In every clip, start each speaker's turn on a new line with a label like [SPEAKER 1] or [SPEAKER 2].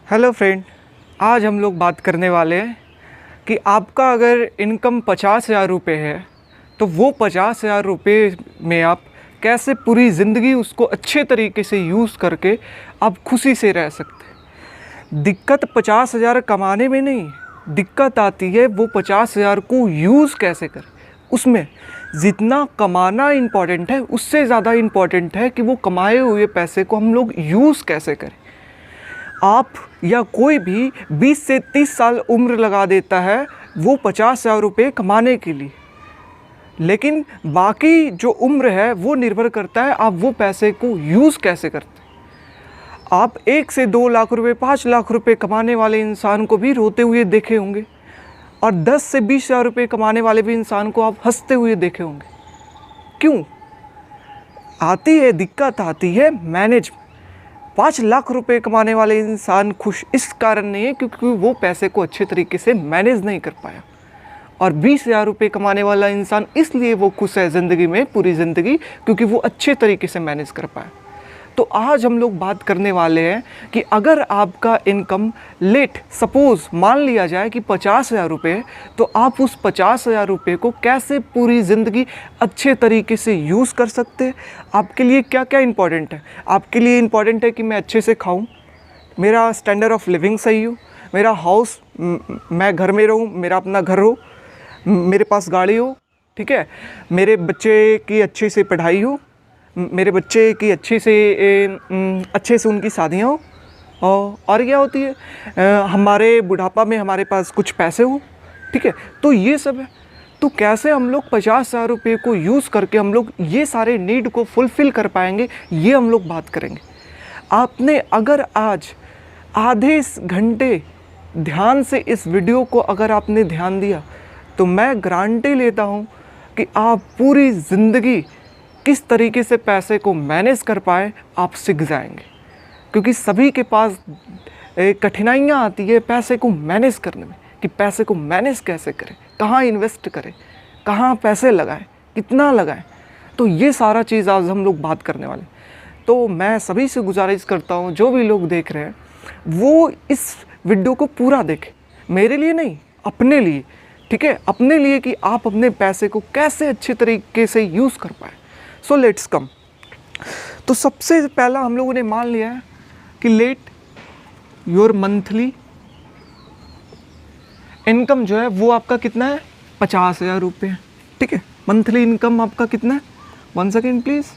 [SPEAKER 1] Hello friend, आज हम लोग बात करने वाले हैं कि आपका अगर इनकम 50,000 रुपये है तो वो 50,000 रुपये में आप कैसे पूरी ज़िंदगी उसको अच्छे तरीके से यूज़ करके आप खुशी से रह सकते हैं। दिक्कत 50,000 कमाने में नहीं, दिक्कत आती है वो 50,000 को यूज़ कैसे करें। उसमें जितना कमाना इम्पॉर्टेंट है उससे ज़्यादा इम्पॉर्टेंट है कि वो कमाए हुए पैसे को हम लोग यूज़ कैसे करें। आप या कोई भी 20 से 30 साल उम्र लगा देता है वो 50,000 रुपये कमाने के लिए, लेकिन बाकी जो उम्र है वो निर्भर करता है आप वो पैसे को यूज़ कैसे करते हैं। आप 1 से 2 लाख रुपए 5 लाख रुपए कमाने वाले इंसान को भी रोते हुए देखे होंगे और 10 से 20,000 रुपये कमाने वाले भी इंसान को आप हंसते हुए देखे होंगे। क्यों आती है दिक्कत? आती है मैनेज। 5 लाख रुपए कमाने वाले इंसान खुश इस कारण नहीं है क्योंकि वो पैसे को अच्छे तरीके से मैनेज नहीं कर पाया, और 20,000 रुपये कमाने वाला इंसान इसलिए वो खुश है ज़िंदगी में पूरी ज़िंदगी क्योंकि वो अच्छे तरीके से मैनेज कर पाया। तो आज हम लोग बात करने वाले हैं कि अगर आपका इनकम लेट सपोज़ मान लिया जाए कि 50,000 रुपये, तो आप उस 50,000 रुपये को कैसे पूरी ज़िंदगी अच्छे तरीके से यूज़ कर सकते हैं। आपके लिए क्या क्या इम्पॉर्टेंट है? आपके लिए इम्पॉर्टेंट है कि मैं अच्छे से खाऊं, मेरा स्टैंडर्ड ऑफ लिविंग सही हो, मेरा हाउस, मैं घर में रहूं, मेरा अपना घर हो, मेरे पास गाड़ी हो, ठीक है, मेरे बच्चे की अच्छे से पढ़ाई हो, मेरे बच्चे की अच्छे से उनकी शादियाँ हो, और क्या होती है हमारे बुढ़ापा में हमारे पास कुछ पैसे हो, ठीक है। तो ये सब है। तो कैसे हम लोग 50,000 रुपये को यूज़ करके हम लोग ये सारे नीड को फुलफ़िल कर पाएंगे, ये हम लोग बात करेंगे। आपने अगर आज आधे घंटे ध्यान से इस वीडियो को अगर आपने ध्यान दिया तो मैं गारंटी लेता हूँ कि आप पूरी ज़िंदगी किस तरीके से पैसे को मैनेज कर पाए आप सीख जाएंगे, क्योंकि सभी के पास कठिनाइयाँ आती है पैसे को मैनेज करने में कि पैसे को मैनेज कैसे करें, कहाँ इन्वेस्ट करें, कहाँ पैसे लगाएं, कितना लगाएं। तो ये सारा चीज़ आज हम लोग बात करने वाले। तो मैं सभी से गुजारिश करता हूँ जो भी लोग देख रहे हैं वो इस वीडियो को पूरा देखें, मेरे लिए नहीं अपने लिए, ठीक है, अपने लिए कि आप अपने पैसे को कैसे अच्छे तरीके से यूज़ कर पाए। So let's come. तो सबसे पहला हम लोगों ने मान लिया है कि लेट योर मंथली इनकम जो है वो आपका कितना है, 50,000 रुपये, ठीक है। मंथली इनकम आपका कितना है? 1 second please.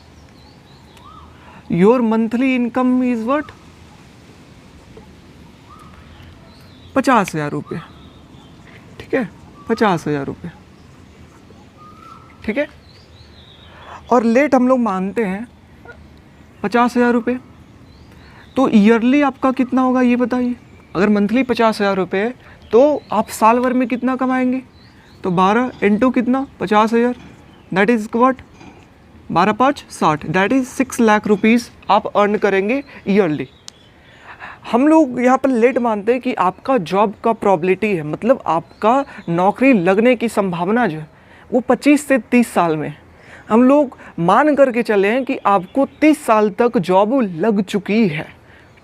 [SPEAKER 1] Your monthly income is what? 50,000 रुपये, ठीक है, 50,000 रुपये, ठीक है। और लेट हम लोग मानते हैं 50,000 रुपये, तो ईयरली आपका कितना होगा ये बताइए। अगर मंथली 50,000 रुपये है तो आप साल भर में कितना कमाएंगे? तो 12 इंटू कितना, 50,000, that is what, 12 5 60, that is 6 lakh rupees आप अर्न करेंगे ईयरली। हम लोग यहाँ पर लेट मानते हैं कि आपका जॉब का प्रॉबिलिटी है, मतलब आपका नौकरी लगने की संभावना जो है वो 25 से 30 साल में है। हम लोग मान करके चले हैं कि आपको 30 साल तक जॉब लग चुकी है,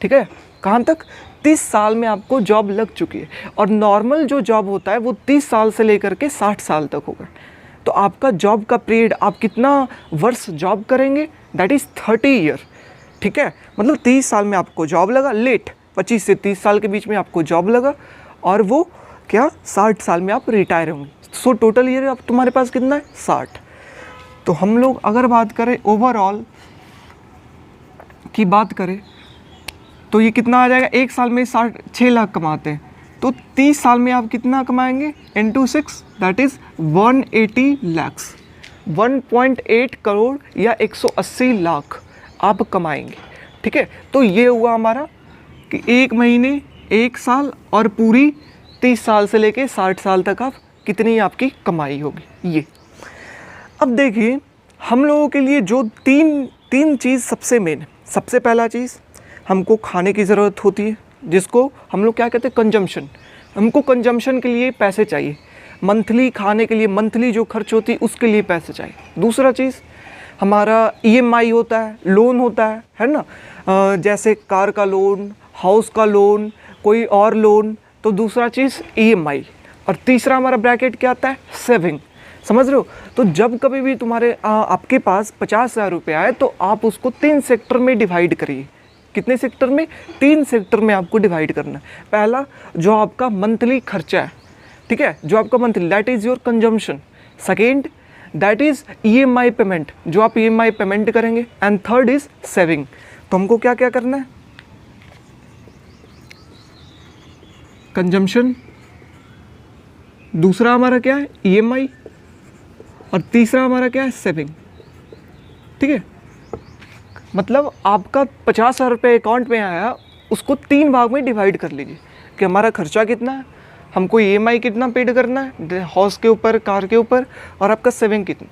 [SPEAKER 1] ठीक है। कहाँ तक? 30 साल में आपको जॉब लग चुकी है, और नॉर्मल जो जॉब होता है वो 30 साल से लेकर के 60 साल तक होगा। तो आपका जॉब का पीरियड, आप कितना वर्ष जॉब करेंगे, दैट इज़ 30 ईयर, ठीक है। मतलब 30 साल में आपको जॉब लगा, लेट 25 से 30 साल के बीच में आपको जॉब लगा, और वो क्या 60 साल में आप रिटायर होंगे। सो टोटल ईयर आप तुम्हारे पास कितना है, 60। तो हम लोग अगर बात करें ओवरऑल की बात करें तो ये कितना आ जाएगा, एक साल में 6 लाख कमाते हैं तो 30 साल में आप कितना कमाएंगे, into 6, that is 180 lakhs, 1.8 crore या 180 लाख आप कमाएंगे, ठीक है। तो ये हुआ हमारा कि एक महीने, एक साल और पूरी 30 साल से लेके 60 साल तक आप कितनी आपकी कमाई होगी ये। अब देखिए हम लोगों के लिए जो तीन चीज़ सबसे मेन है। सबसे पहला चीज़, हमको खाने की ज़रूरत होती है जिसको हम लोग क्या कहते हैं, कंजम्पशन। हमको कंजम्पशन के लिए पैसे चाहिए, मंथली खाने के लिए, मंथली जो खर्च होती है उसके लिए पैसे चाहिए। दूसरा चीज़ हमारा EMI होता है, लोन होता है ना, जैसे कार का लोन, हाउस का लोन, कोई और लोन, तो दूसरा चीज़ EMI, और तीसरा हमारा ब्रैकेट क्या आता है, सेविंग। समझ रहे हो? तो जब कभी भी तुम्हारे आपके पास 50,000 रुपये आए तो आप उसको 3 सेक्टर में डिवाइड करिए। कितने सेक्टर में? 3 सेक्टर में आपको डिवाइड करना है। पहला जो आपका मंथली खर्चा है, ठीक है, जो आपका monthly, that is your consumption. Second that is EMI payment, जो आप EMI पेमेंट करेंगे। And third is saving. तो हमको क्या क्या करना है, कंजम्पशन, दूसरा हमारा क्या है EMI, और तीसरा हमारा क्या है सेविंग। ठीक है, मतलब आपका 50,000 रुपये अकाउंट में आया, उसको 3 भाग में डिवाइड कर लीजिए कि हमारा खर्चा कितना है, हमको EMI कितना पेड करना है हाउस के ऊपर, कार के ऊपर, और आपका सेविंग कितना।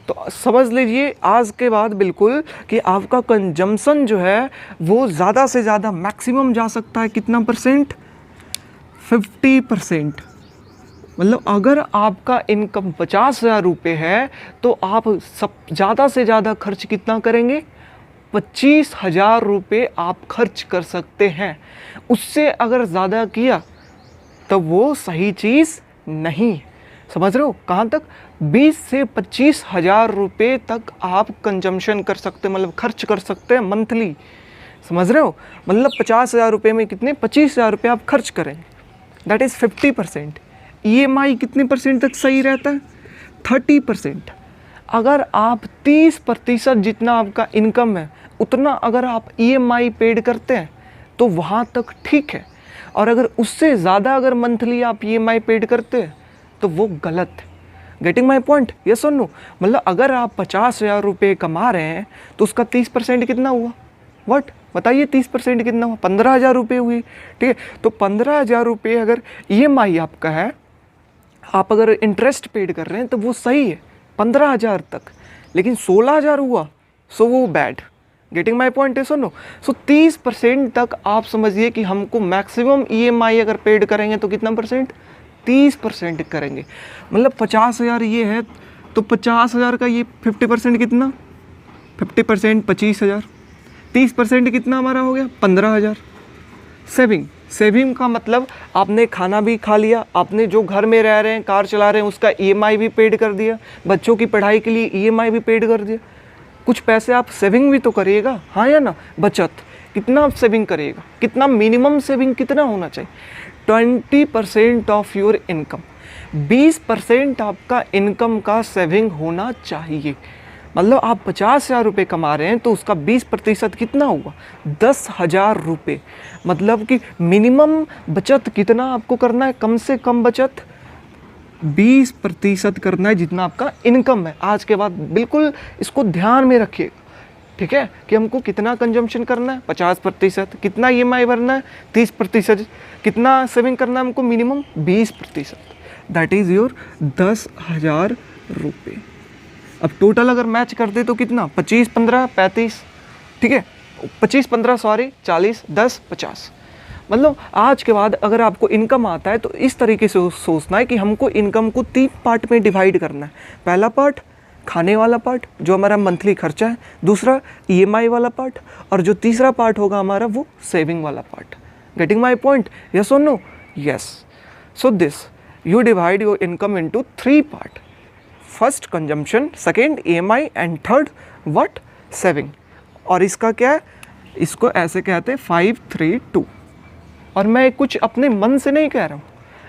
[SPEAKER 1] तो समझ लीजिए आज के बाद बिल्कुल कि आपका कंजम्पशन जो है वो ज़्यादा से ज़्यादा मैक्सिमम जा सकता है कितना परसेंट, 50%। मतलब अगर आपका इनकम 50,000 रुपये है तो आप सब ज़्यादा से ज़्यादा खर्च कितना करेंगे, 25,000 रुपये आप खर्च कर सकते हैं। उससे अगर ज़्यादा किया तो वो सही चीज़ नहीं। समझ रहे हो? कहाँ तक? 20 से 25,000 रुपये तक आप कंजम्पशन कर सकते हैं, मतलब खर्च कर सकते हैं मंथली। समझ रहे हो? मतलब 50,000 रुपये में कितने, 25,000 रुपये आप खर्च करेंगे, दैट इज़ 50%। EMI कितने परसेंट तक सही रहता है, 30%। अगर आप 30% जितना आपका इनकम है उतना अगर आप EMI पेड करते हैं तो वहाँ तक ठीक है, और अगर उससे ज़्यादा अगर मंथली आप EMI पेड करते हैं तो वो गलत है। Getting my point? यस और नो? मतलब अगर आप 50,000 रुपये कमा रहे हैं तो उसका 30% कितना हुआ, व्हाट बताइए, 30% कितना हुआ, 15,000 रुपये हुई। ठीक है, तो 15,000 रुपये अगर EMI आपका है, आप अगर इंटरेस्ट पेड कर रहे हैं तो वो सही है 15,000 तक, लेकिन 16,000 हुआ सो वो बैड। गेटिंग माई पॉइंट है? सुनो, सो 30% तक आप समझिए कि हमको मैक्सिमम EMI अगर पेड करेंगे तो कितना परसेंट, 30% करेंगे। मतलब 50,000 ये है तो 50,000 का ये 50% कितना, 50% 25,000, 30% कितना हमारा हो गया, 15,000। सेविंग का मतलब आपने खाना भी खा लिया, आपने जो घर में रह रहे हैं, कार चला रहे हैं, उसका EMI भी पेड कर दिया, बच्चों की पढ़ाई के लिए EMI भी पेड कर दिया। कुछ पैसे आप सेविंग भी तो करिएगा, हाँ या ना? बचत कितना आप सेविंग करिएगा, कितना मिनिमम सेविंग कितना होना चाहिए, 20% ऑफ योर इनकम, 20% आपका इनकम का सेविंग होना चाहिए। मतलब आप 50,000 रुपये कमा रहे हैं तो उसका 20% कितना हुआ, 10,000 रुपये। मतलब कि मिनिमम बचत कितना आपको करना है, कम से कम बचत 20% करना है जितना आपका इनकम है। आज के बाद बिल्कुल इसको ध्यान में रखिए, ठीक है, कि हमको कितना कंजम्पशन करना है, 50%, कितना EMI भरना है 30%, कितना सेविंग करना है हमको मिनिमम 20%, दैट इज़ योर 10,000 रुपये। अब टोटल अगर मैच कर दे तो कितना, 25, 15, 35, ठीक है, 25, 15 सॉरी 40, 10, 50। मतलब आज के बाद अगर आपको इनकम आता है तो इस तरीके से सोचना है कि हमको इनकम को 3 पार्ट में डिवाइड करना है। पहला पार्ट खाने वाला पार्ट जो हमारा मंथली खर्चा है, दूसरा EMI वाला पार्ट, और जो तीसरा पार्ट होगा हमारा वो सेविंग वाला part. Getting my point? Yes और no? Yes. So this you divide your income into 3 part, first consumption, second EMI, and third what, saving. और इसका क्या है, इसको ऐसे कहते हैं 5-3-2। और मैं कुछ अपने मन से नहीं कह रहा हूँ,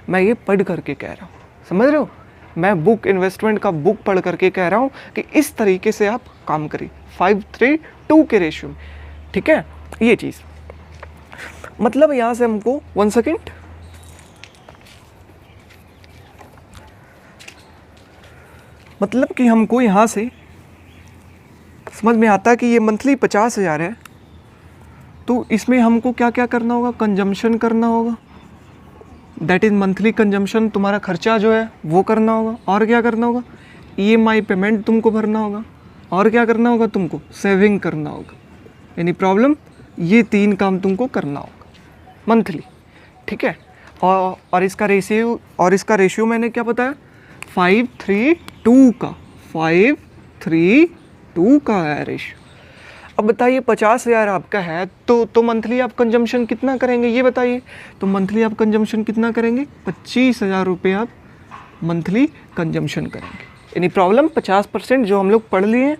[SPEAKER 1] मैं ये पढ़ करके कह रहा हूँ। समझ रहे हो? मैं बुक इन्वेस्टमेंट का बुक पढ़ करके कह रहा हूँ कि इस तरीके से आप काम करिए 5-3-2 के रेशियो में। ठीक है, ये चीज़ मतलब यहाँ से हमको 1 सेकेंड, मतलब कि हमको यहाँ से समझ में आता है कि ये मंथली 50,000 है, तो इसमें हमको क्या क्या करना होगा, कंजम्पशन करना होगा, दैट इज़ मंथली कंजम्पशन, तुम्हारा खर्चा जो है वो करना होगा, और क्या करना होगा, EMI पेमेंट तुमको भरना होगा, और क्या करना होगा तुमको, सेविंग करना होगा। Any problem? ये 3 काम तुमको करना होगा मंथली, ठीक है। और इसका रेशियो मैंने क्या बताया, 5-3-2 का, 5-3-2 का है रेशियो। अब बताइए 50,000 आपका है तो मंथली आप कंजम्पशन कितना करेंगे ये बताइए। तो मंथली आप कंजम्पशन कितना करेंगे, 25,000 रुपये आप मंथली कंजम्पशन करेंगे। यानी प्रॉब्लम 50% जो हम लोग पढ़ लिए हैं।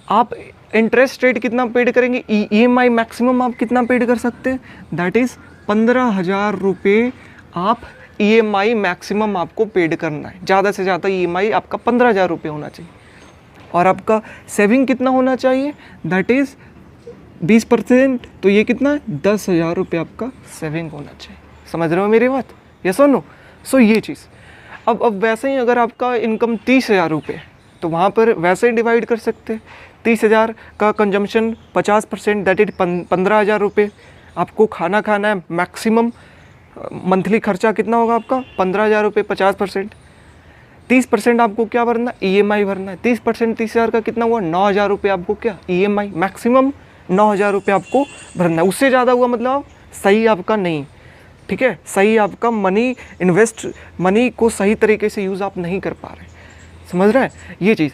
[SPEAKER 1] आप इंटरेस्ट रेट कितना पेड करेंगे, EMI मैक्सिमम आप कितना पेड कर सकते हैं, दैट इज़ 15,000 रुपये आप EMI मैक्सिमम आपको पेड करना है। ज़्यादा से ज़्यादा EMI आपका 15,000 रुपये होना चाहिए। और आपका सेविंग कितना होना चाहिए, दैट इज़ 20%, तो ये कितना है 10,000 रुपये आपका सेविंग होना चाहिए। समझ रहे हो मेरी बात, यस और नो। सो ये चीज़ अब वैसे ही अगर आपका इनकम 30,000 रुपये है तो वहाँ पर वैसे ही डिवाइड कर सकते हैं। 30,000 का कंजम्पशन 50%, दैट इज 15,000 रुपये आपको खाना खाना है मैक्सिमम। मंथली खर्चा कितना होगा आपका 15,000 रुपये, 50%। 30% आपको क्या भरना है, EMI भरना है। 30% 30,000 का कितना हुआ 9,000 रुपये आपको क्या EMI मैक्सिमम 9,000 रुपये आपको भरना है। उससे ज़्यादा हुआ मतलब आप सही आपका नहीं, ठीक है, सही आपका मनी को सही तरीके से यूज़ आप नहीं कर पा रहे, समझ रहे हैं ये चीज़।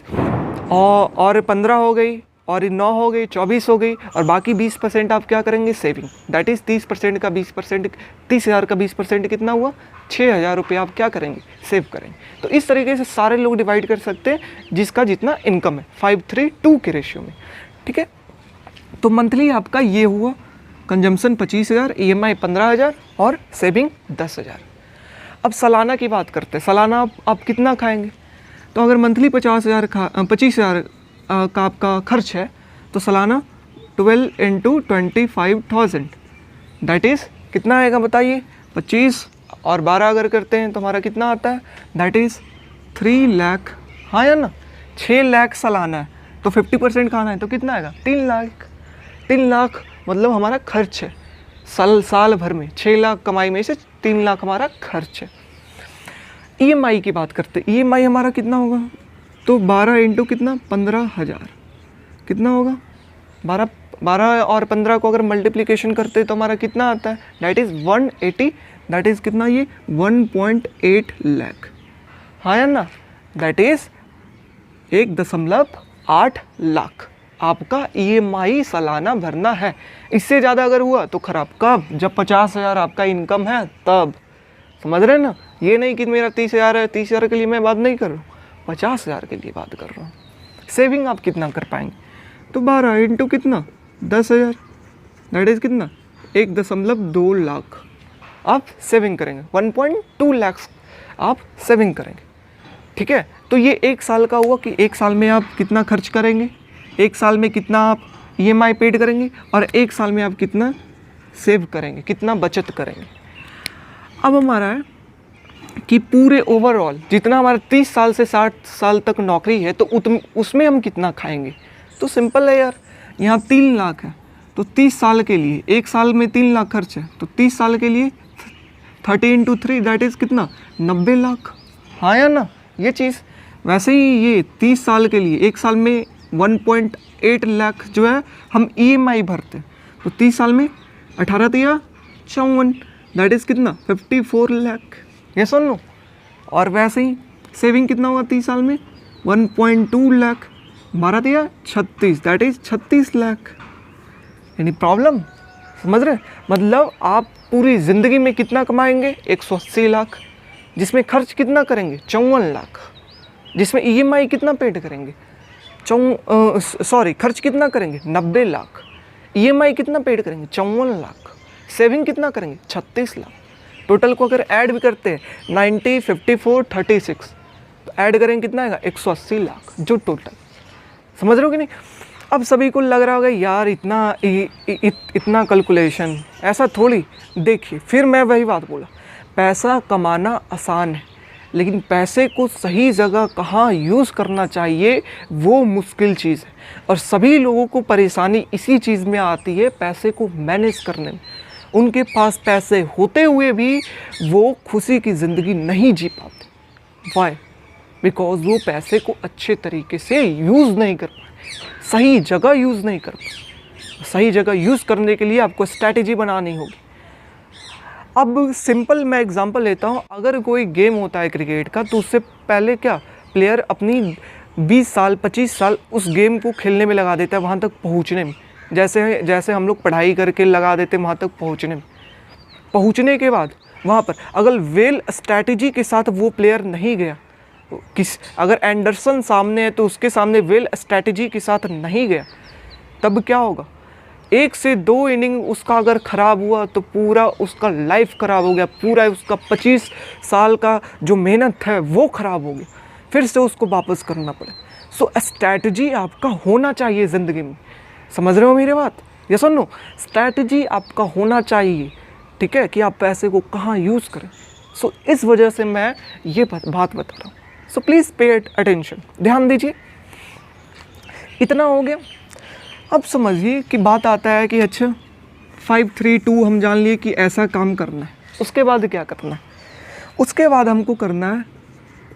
[SPEAKER 1] और 15 हो गई और 9 हो गई, 24 हो गई, और बाकी 20% आप क्या करेंगे सेविंग, दैट इज़ 30% का 20%, 30,000 का 20% कितना हुआ 6,000 रुपये आप क्या करेंगे सेव करेंगे। तो इस तरीके से सारे लोग डिवाइड कर सकते हैं जिसका जितना इनकम है 5:3:2 के रेशियो में, ठीक है। तो मंथली आपका ये हुआ कंजम्पशन 25,000, EMI 15,000 और सेविंग 10,000। अब सालाना की बात करते हैं। सालाना आप कितना खाएंगे, तो अगर मंथली 25,000 का आपका खर्च है तो सालाना 12 × 25,000, दैट इज़ कितना आएगा बताइए। 25 और 12 अगर करते हैं तो हमारा कितना आता है, दैट इज़ 3 लाख। हाँ या ना, 6 लाख सालाना है तो 50% खाना है तो कितना आएगा 3 लाख। 3 लाख मतलब हमारा खर्च है साल भर में। 6 लाख कमाई में से 3 लाख हमारा खर्च है। EMI की बात करते हैं। EMI हमारा कितना होगा, तो 12 × कितना 15,000 कितना होगा 12 और 15 को अगर मल्टीप्लिकेशन करते हैं तो हमारा कितना आता है, दैट इज़ 180, दैट इज़ कितना ये 1.8 लाख। हाँ या ना, दैट इज़ 1.8 लाख आपका EMI सालाना भरना है। इससे ज़्यादा अगर हुआ तो ख़राब। कब, जब 50,000 आपका इनकम है तब, समझ रहे हैं ना। ये नहीं कि मेरा 30,000 है, 30,000 के लिए मैं बात नहीं कर रहा हूँ, 50,000 के लिए बात कर रहा हूँ। सेविंग आप कितना कर पाएंगे, तो 12 × कितना 10,000, दैट इज़ कितना 1.2 लाख आप सेविंग करेंगे। 1.2 लाख आप सेविंग करेंगे, ठीक है। तो ये 1 साल का हुआ कि 1 साल में आप कितना खर्च करेंगे, 1 साल में कितना आप EMI पेड करेंगे, और 1 साल में आप कितना सेव करेंगे, कितना बचत करेंगे। अब हमारा है कि पूरे ओवरऑल जितना हमारा 30 साल से 60 साल तक नौकरी है तो उसमें हम कितना खाएंगे। तो सिंपल है यार, यहाँ 3 लाख है तो 30 साल के लिए, 1 साल में 3 लाख खर्च है तो 30 साल के लिए 30 × 3 दैट इज़ कितना 90 लाख। हाँ या ना, ये चीज़। वैसे ही ये 30 साल के लिए 1 साल में 1.8 लाख जो है हम EMI भरते हैं, तो 30 साल में 18 × 54 दैट इज़ कितना 54 लाख। ये सुन लो। और वैसे ही सेविंग कितना होगा 30 साल में 1.2 लाख, 12 × 36 दैट इज़ 36 लाख। यानी प्रॉब्लम समझ रहे, मतलब आप पूरी ज़िंदगी में कितना कमाएंगे 180 लाख, जिसमें खर्च कितना करेंगे 54 लाख, जिसमें EMI कितना पेड करेंगे खर्च कितना करेंगे 90 लाख, EMI कितना पेड करेंगे 54 लाख, सेविंग कितना करेंगे 36 लाख। टोटल को अगर ऐड भी करते हैं 90, 54, 36 तो ऐड करेंगे कितना आएगा 180 लाख जो टोटल। समझ रहे हो कि नहीं। अब सभी को लग रहा होगा यार इतना कैलकुलेशन, ऐसा थोड़ी। देखिए फिर मैं वही बात बोला, पैसा कमाना आसान है लेकिन पैसे को सही जगह कहाँ यूज़ करना चाहिए वो मुश्किल चीज़ है। और सभी लोगों को परेशानी इसी चीज़ में आती है, पैसे को मैनेज करने में। उनके पास पैसे होते हुए भी वो खुशी की ज़िंदगी नहीं जी पाते। वाई? बिकॉज वो पैसे को अच्छे तरीके से यूज़ नहीं कर पाए, सही जगह यूज़ नहीं कर पाए। सही जगह यूज़ करने के लिए आपको स्ट्रैटेजी बनानी होगी। अब सिंपल मैं एग्जांपल लेता हूँ, अगर कोई गेम होता है क्रिकेट का तो उससे पहले क्या प्लेयर अपनी 20 साल 25 साल उस गेम को खेलने में लगा देता है, वहाँ तक पहुँचने में। जैसे जैसे हम लोग पढ़ाई करके लगा देते हैं वहाँ तक पहुँचने में। पहुँचने के बाद वहाँ पर अगर वेल स्ट्रैटेजी के साथ वो प्लेयर नहीं गया, अगर एंडरसन सामने है तो उसके सामने वेल स्ट्रैटेजी के साथ नहीं गया, तब क्या होगा? 1 से 2 इनिंग उसका अगर ख़राब हुआ तो पूरा उसका लाइफ ख़राब हो गया, पूरा उसका 25 साल का जो मेहनत है वो ख़राब हो गया, फिर से उसको वापस करना पड़े। सो स्ट्रैटेजी आपका होना चाहिए ज़िंदगी में। समझ रहे हो मेरी बात? ये सुनो, स्ट्रैटेजी आपका होना चाहिए, ठीक है, कि आप पैसे को कहाँ यूज़ करें। सो इस वजह से मैं ये बात बता रहा हूँ। सो प्लीज़ पे अटेंशन, ध्यान दीजिए। इतना हो गया। अब समझिए कि बात आता है कि अच्छा 5 3 2 हम जान लिए कि ऐसा काम करना है। उसके बाद क्या करना है? उसके बाद हमको करना है,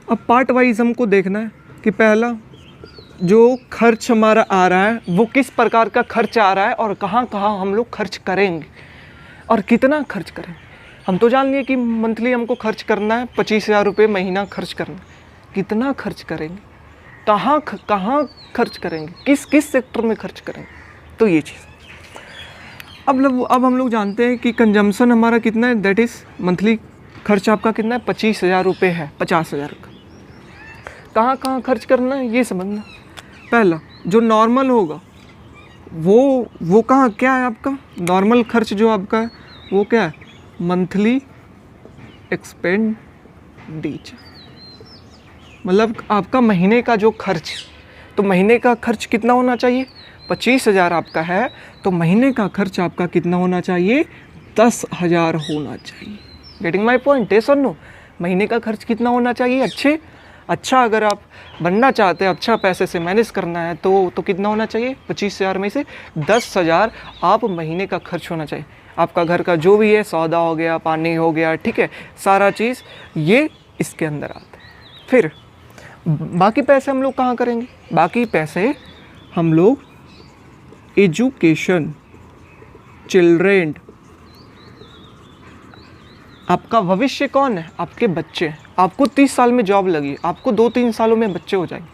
[SPEAKER 1] अब पार्ट वाइज हमको देखना है कि पहला जो खर्च हमारा आ रहा है वो किस प्रकार का खर्च आ रहा है और कहाँ कहाँ हम लोग खर्च करेंगे और कितना खर्च करेंगे। हम तो जान लिए कि मंथली हमको खर्च करना है 25,000 रुपये महीना खर्च करना है। कितना खर्च करेंगे, कहाँ खर्च करेंगे, किस किस सेक्टर में खर्च करेंगे, तो ये चीज़। अब हम लोग जानते हैं कि कंजम्पशन हमारा कितना है, दैट इज़ मंथली खर्च आपका कितना है, 25,000 रुपये है, 50,000 का। कहाँ खर्च करना है ये समझना। पहला जो नॉर्मल होगा वो कहाँ, क्या है आपका नॉर्मल खर्च जो आपका है वो क्या है, मंथली एक्सपेंडिचर, मतलब आपका महीने का जो खर्च। तो महीने का खर्च कितना होना चाहिए? 25,000 आपका है तो महीने का खर्च आपका कितना होना चाहिए? 10,000 होना चाहिए। Getting my point? यस और नो? महीने का खर्च कितना होना चाहिए? अच्छा अगर आप बनना चाहते हैं, अच्छा पैसे से मैनेज करना है तो कितना होना चाहिए? 25,000 में से 10,000 आप महीने का खर्च होना चाहिए। आपका घर का जो भी है, सौदा हो गया, पानी हो गया, ठीक है, सारा चीज़ ये इसके अंदर आता है। फिर बाकी पैसे हम लोग कहाँ करेंगे? बाकी पैसे हम लोग एजुकेशन, चिल्ड्रेन, आपका भविष्य कौन है? आपके बच्चे। आपको 30 साल में जॉब लगी, आपको 2-3 सालों में बच्चे हो जाएंगे,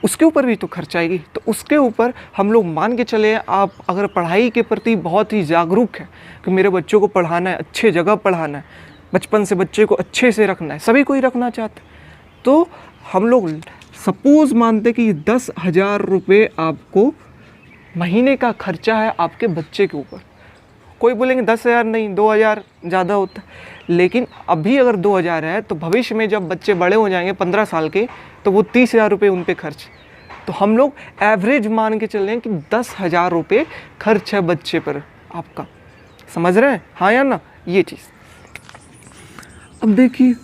[SPEAKER 1] उसके ऊपर भी तो खर्च आएगी। तो उसके ऊपर हम लोग मान के चले, आप अगर पढ़ाई के प्रति बहुत ही जागरूक है कि मेरे बच्चों को पढ़ाना है, अच्छे जगह पढ़ाना है, बचपन से बच्चे को अच्छे से रखना है, सभी को ही रखना चाहते हैं, तो हम लोग सपोज़ मानते कि 10,000 रुपये आपको महीने का खर्चा है आपके बच्चे के ऊपर। कोई बोलेंगे 10,000 नहीं, 2,000 ज़्यादा होता है, लेकिन अभी अगर 2,000 है तो भविष्य में जब बच्चे बड़े हो जाएंगे 15 साल के तो वो 30,000 रुपये उन पे खर्च। तो हम लोग एवरेज मान के चल रहे हैं कि 10,000 रुपये खर्च है बच्चे पर आपका। समझ रहे हैं? हाँ या ना? ये चीज़। अब देखिए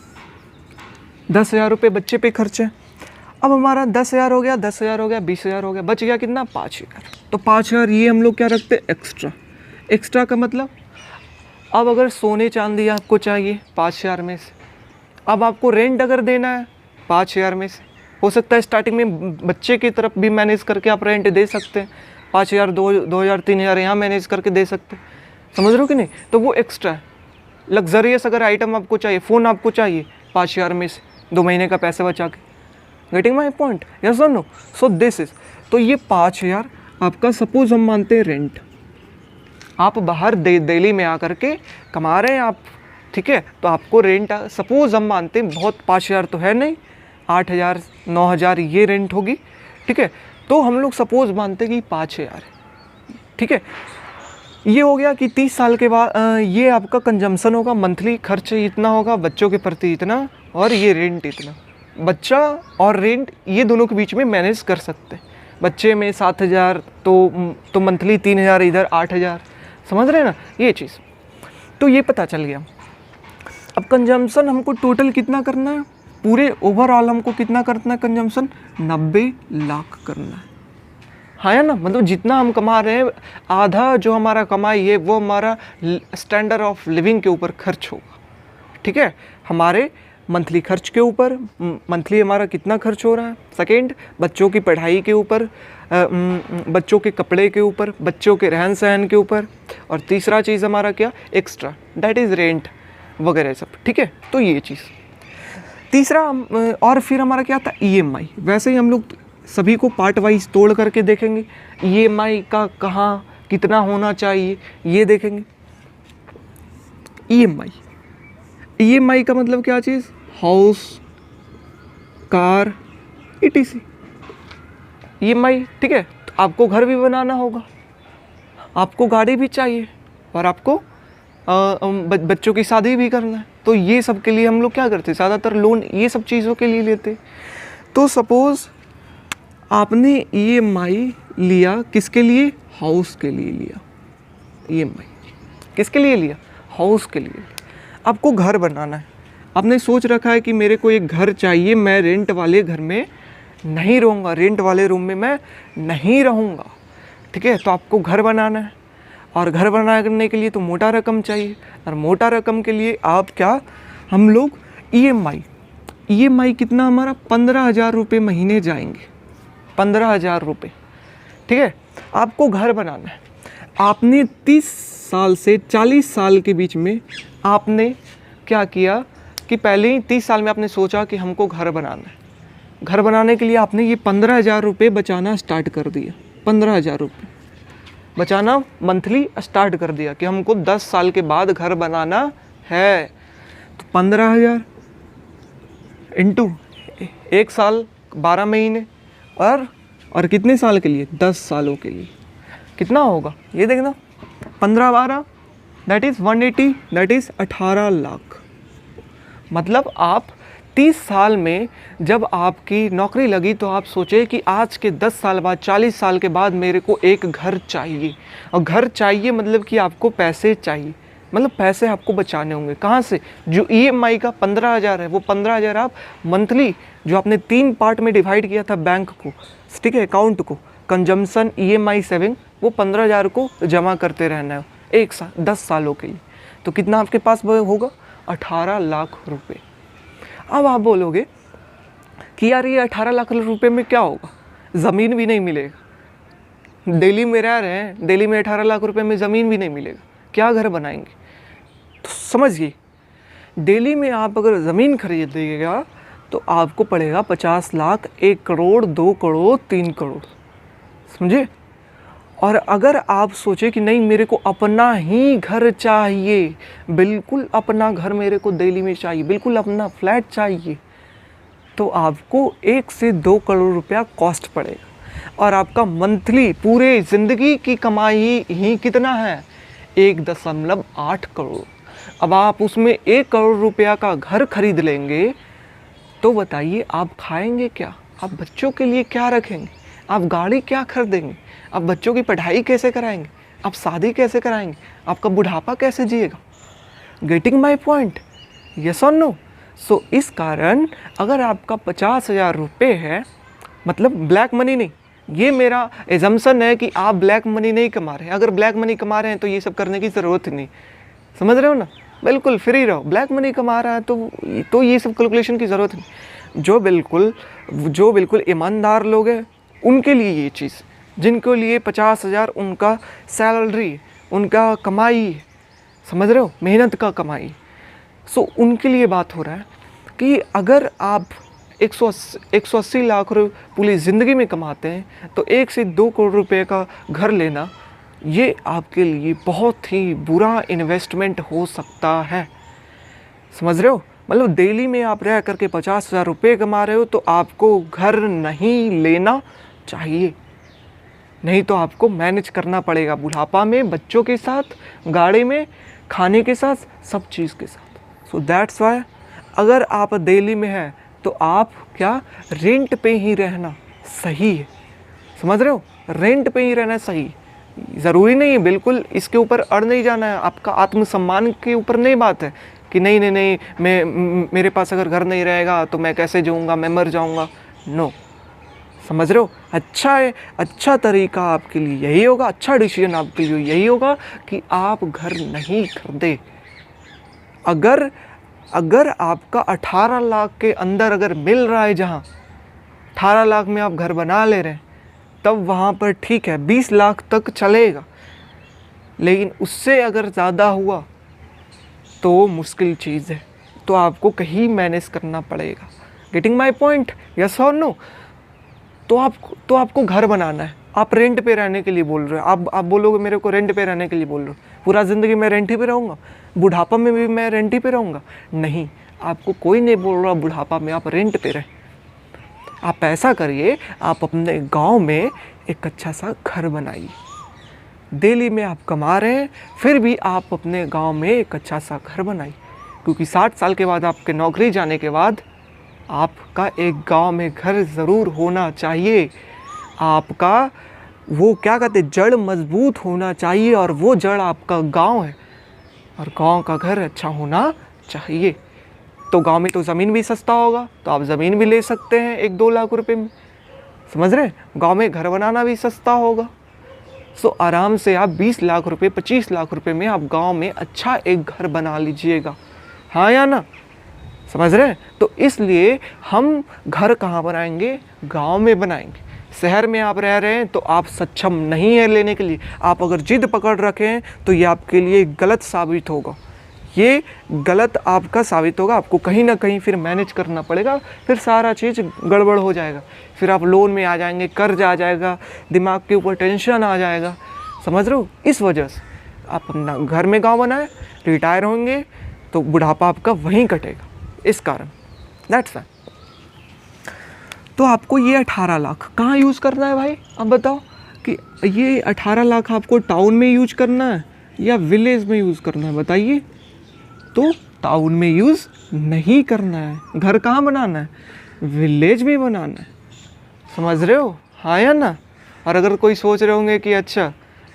[SPEAKER 1] 10,000 रुपये बच्चे पे खर्च है। अब हमारा 10,000 हो गया, 10,000 हो गया, 20,000 हो गया, बच गया कितना? 5,000। तो 5,000 ये हम लोग क्या रखते हैं? एक्स्ट्रा का मतलब अब अगर सोने चांदी आपको चाहिए 5,000 में से, अब आपको रेंट अगर देना है 5,000 में से, हो सकता है स्टार्टिंग में बच्चे की तरफ भी मैनेज करके आप रेंट दे सकते हैं, 5,000 2,000 3,000 यहाँ मैनेज करके दे सकते हैं। समझ रहे हो कि नहीं? तो वो एक्स्ट्रा है। लग्जरियस अगर आइटम आपको चाहिए, फ़ोन आपको चाहिए 5,000 में से 2 महीने का पैसे बचा के। Getting my point? यस और नो? सो दिस इज, तो ये 5,000 आपका सपोज हम मानते हैं रेंट। आप बाहर दिल्ली में आकर के कमा रहे हैं आप, ठीक है, तो आपको रेंट सपोज हम मानते हैं बहुत 5,000 तो है नहीं, 8,000 9,000 ये रेंट होगी, ठीक है। तो हम लोग सपोज मानते हैं कि 5,000 है, ठीक है। ये हो गया कि 30 साल के बाद ये आपका कंजम्पशन होगा, मंथली खर्च इतना होगा, बच्चों के प्रति इतना, और ये रेंट इतना। बच्चा और रेंट ये दोनों के बीच में मैनेज कर सकते हैं। बच्चे में 7,000 तो मंथली 3,000 इधर 8,000। समझ रहे हैं ना ये चीज़? तो ये पता चल गया। अब कंजम्पशन हमको टोटल कितना करना है? पूरे ओवरऑल हमको कितना करना है कंजम्पशन? 90 लाख करना है। हाँ या ना? मतलब जितना हम कमा रहे हैं, आधा जो हमारा कमाई है वो हमारा स्टैंडर्ड ऑफ लिविंग के ऊपर खर्च होगा, ठीक है, हमारे मंथली खर्च के ऊपर। मंथली हमारा कितना खर्च हो रहा है? सेकेंड, बच्चों की पढ़ाई के ऊपर, बच्चों के कपड़े के ऊपर, बच्चों के रहन सहन के ऊपर, और तीसरा चीज़ हमारा क्या? एक्स्ट्रा, दैट इज़ रेंट वगैरह सब, ठीक है। तो ये चीज़, तीसरा और फिर हमारा क्या था, ईएमआई। वैसे ही हम लोग सभी को पार्ट वाइज तोड़ करके देखेंगे, ईएमआई का कहाँ कितना होना चाहिए ये देखेंगे। ईएमआई, ईएमआई का मतलब क्या चीज़, हाउस, कार, ईटीसी, ईएमआई। ठीक है, तो आपको घर भी बनाना होगा, आपको गाड़ी भी चाहिए, और आपको बच्चों की शादी भी करना है, तो ये सब के लिए हम लोग क्या करते हैं, ज़्यादातर लोन ये सब चीज़ों के लिए लेते। तो सपोज़ आपने ईएमआई लिया, किसके लिए, हाउस के लिए लिया। ईएमआई किसके लिए लिया, हाउस के लिए। आपको घर बनाना है, आपने सोच रखा है कि मेरे को एक घर चाहिए, मैं रेंट वाले घर में नहीं रहूँगा, रेंट वाले रूम में मैं नहीं रहूँगा। ठीक है, तो आपको घर बनाना है, और घर बनाने के लिए तो मोटा रकम चाहिए, और मोटा रकम के लिए आप क्या, हम लोग ईएमआई कितना हमारा 15,000 रुपये महीने जाएंगे, 15,000 रुपये। ठीक है, आपको घर बनाना है, आपने 30 साल से 40 साल के बीच में आपने क्या किया कि पहले ही 30 साल में आपने सोचा कि हमको घर बनाना है। घर बनाने के लिए आपने ये 15,000 रुपये बचाना स्टार्ट कर दिया, 15,000 रुपये बचाना मंथली स्टार्ट कर दिया कि हमको 10 साल के बाद घर बनाना है। तो 15,000 इंटू 1 साल 12 महीने, और कितने साल के लिए, 10 सालों के लिए कितना होगा ये देखना, 15-12 that is 180, that is 18 lakh. मतलब आप 30 साल में जब आपकी नौकरी लगी तो आप सोचे कि आज के 10 साल बाद, 40 साल के बाद मेरे को एक घर चाहिए। और घर चाहिए मतलब कि आपको पैसे चाहिए, मतलब पैसे आपको बचाने होंगे। कहाँ से, जो ईएमआई का 15,000 है, वो 15,000 आप मंथली, जो आपने 3 पार्ट में डिवाइड किया था बैंक को, ठीक है, अकाउंट को, कंजम्पशन, ईएमआई, सेविंग, वो 15,000 को जमा करते रहना है एक साल, 10 सालों के लिए। तो कितना आपके पास होगा, 18 लाख रुपये। अब आप बोलोगे कि यार ये 18 लाख रुपए में क्या होगा, ज़मीन भी नहीं मिलेगा, दिल्ली में रह रहे हैं, दिल्ली में 18 लाख रुपए में ज़मीन भी नहीं मिलेगा, क्या घर बनाएंगे। तो समझिए, दिल्ली में आप अगर ज़मीन खरीदिएगा तो आपको पड़ेगा 50 लाख, 1 करोड़, 2 करोड़, 3 करोड़, समझे। और अगर आप सोचे कि नहीं मेरे को अपना ही घर चाहिए, बिल्कुल अपना घर मेरे को दिल्ली में चाहिए, बिल्कुल अपना फ्लैट चाहिए, तो आपको 1 से 2 करोड़ रुपया कॉस्ट पड़ेगा। और आपका मंथली पूरे ज़िंदगी की कमाई ही कितना है, 1.8 करोड़। अब आप उसमें 1 करोड़ रुपया का घर खरीद लेंगे तो बताइए आप खाएंगे क्या, आप बच्चों के लिए क्या रखेंगे, आप गाड़ी क्या खरीदेंगे, आप बच्चों की पढ़ाई कैसे कराएंगे, आप शादी कैसे कराएंगे, आपका बुढ़ापा कैसे जिएगा। गेटिंग माई पॉइंट, यस और नो। सो इस कारण अगर आपका 50,000 रुपये है, मतलब ब्लैक मनी नहीं, ये मेरा एजम्पशन है कि आप ब्लैक मनी नहीं कमा रहे हैं। अगर ब्लैक मनी कमा रहे हैं तो ये सब करने की ज़रूरत ही नहीं, समझ रहे हो ना, बिल्कुल फ्री रहो। ब्लैक मनी कमा रहा है तो ये सब कैलकुलेशन की ज़रूरत नहीं। जो बिल्कुल ईमानदार लोग हैं उनके लिए ये चीज़, जिनको लिए 50,000 उनका सैलरी, उनका कमाई, समझ रहे हो, मेहनत का कमाई। सो उनके लिए बात हो रहा है कि अगर आप 180 लाख रुपये पूरी ज़िंदगी में कमाते हैं तो 1 से 2 करोड़ रुपए का घर लेना ये आपके लिए बहुत ही बुरा इन्वेस्टमेंट हो सकता है, समझ रहे हो। मतलब दिल्ली में आप रह करके 50,000 रुपये कमा रहे हो तो आपको घर नहीं लेना चाहिए, नहीं तो आपको मैनेज करना पड़ेगा बुढ़ापा में, बच्चों के साथ, गाड़ी में, खाने के साथ, सब चीज़ के साथ। सो दैट्स वाई अगर आप दिल्ली में हैं तो आप क्या, रेंट पे ही रहना सही है, समझ रहे हो, रेंट पे ही रहना सही। ज़रूरी नहीं है बिल्कुल इसके ऊपर अड़ नहीं जाना है, आपका आत्मसम्मान के ऊपर नहीं बात है कि नहीं मेरे पास अगर घर नहीं रहेगा तो मैं कैसे जाऊँगा, मैं मर जाऊँगा, नो, समझ रहे हो। अच्छा है, अच्छा तरीका आपके लिए यही होगा, अच्छा डिसीजन आपके लिए यही होगा कि आप घर नहीं खरीदे। अगर आपका 18 लाख के अंदर अगर मिल रहा है, जहाँ 18 लाख में आप घर बना ले रहे हैं, तब वहाँ पर ठीक है 20 लाख तक चलेगा, लेकिन उससे अगर ज़्यादा हुआ तो मुश्किल चीज़ है, तो आपको कहीं मैनेज करना पड़ेगा। गेटिंग माई पॉइंट, यस और नो? तो आपको घर बनाना है, आप रेंट पे रहने के लिए बोल रहे हो। आप बोलोगे मेरे को रेंट पे रहने के लिए बोल रहे हो, पूरा ज़िंदगी मैं रेंट ही पे रहूँगा, बुढ़ापा में भी मैं रेंट ही पे रहूँगा? नहीं, आपको कोई नहीं बोल रहा बुढ़ापा में आप रेंट पे रहें। आप ऐसा करिए, आप अपने गांव में एक अच्छा सा घर बनाइए। दिल्ली में आप कमा रहे हैं, फिर भी आप अपने गांव में एक अच्छा सा घर बनाइए, क्योंकि 60 साल के बाद आपके नौकरी जाने के बाद आपका एक गांव में घर ज़रूर होना चाहिए। आपका वो क्या कहते हैं, जड़ मजबूत होना चाहिए, और वो जड़ आपका गांव है, और गांव का घर अच्छा होना चाहिए। तो गांव में तो ज़मीन भी सस्ता होगा, तो आप ज़मीन भी ले सकते हैं 1-2 लाख रुपए में, समझ रहे हैं? गांव में घर बनाना भी सस्ता होगा। सो आराम से आप 20 लाख रुपए 25 लाख रुपए में आप गांव में अच्छा एक घर बना लीजिएगा, हाँ या ना? समझ रहे हैं? तो इसलिए हम घर कहाँ बनाएंगे? गांव में बनाएंगे। शहर में आप रह रहे हैं तो आप सक्षम नहीं है लेने के लिए। आप अगर जिद पकड़ रखें तो ये आपके लिए गलत साबित होगा, ये गलत आपका साबित होगा। आपको कहीं ना कहीं फिर मैनेज करना पड़ेगा, फिर सारा चीज़ गड़बड़ हो जाएगा, फिर आप लोन में आ जाएंगे, कर्ज आ जाएगा, दिमाग के ऊपर टेंशन आ जाएगा, समझ रहे हो? इस वजह से आप अपना घर में गांव बनाए, रिटायर होंगे तो बुढ़ापा आपका वहीं कटेगा, इस कारण। That's why. तो आपको ये 18 लाख कहाँ यूज़ करना है भाई? अब बताओ कि ये 18 लाख आपको टाउन में यूज करना है या विलेज में यूज़ करना है, बताइए। तो टाउन में यूज़ नहीं करना है, घर कहाँ बनाना है? विलेज में बनाना है, समझ रहे हो, हाँ या ना? और अगर कोई सोच रहे होंगे कि अच्छा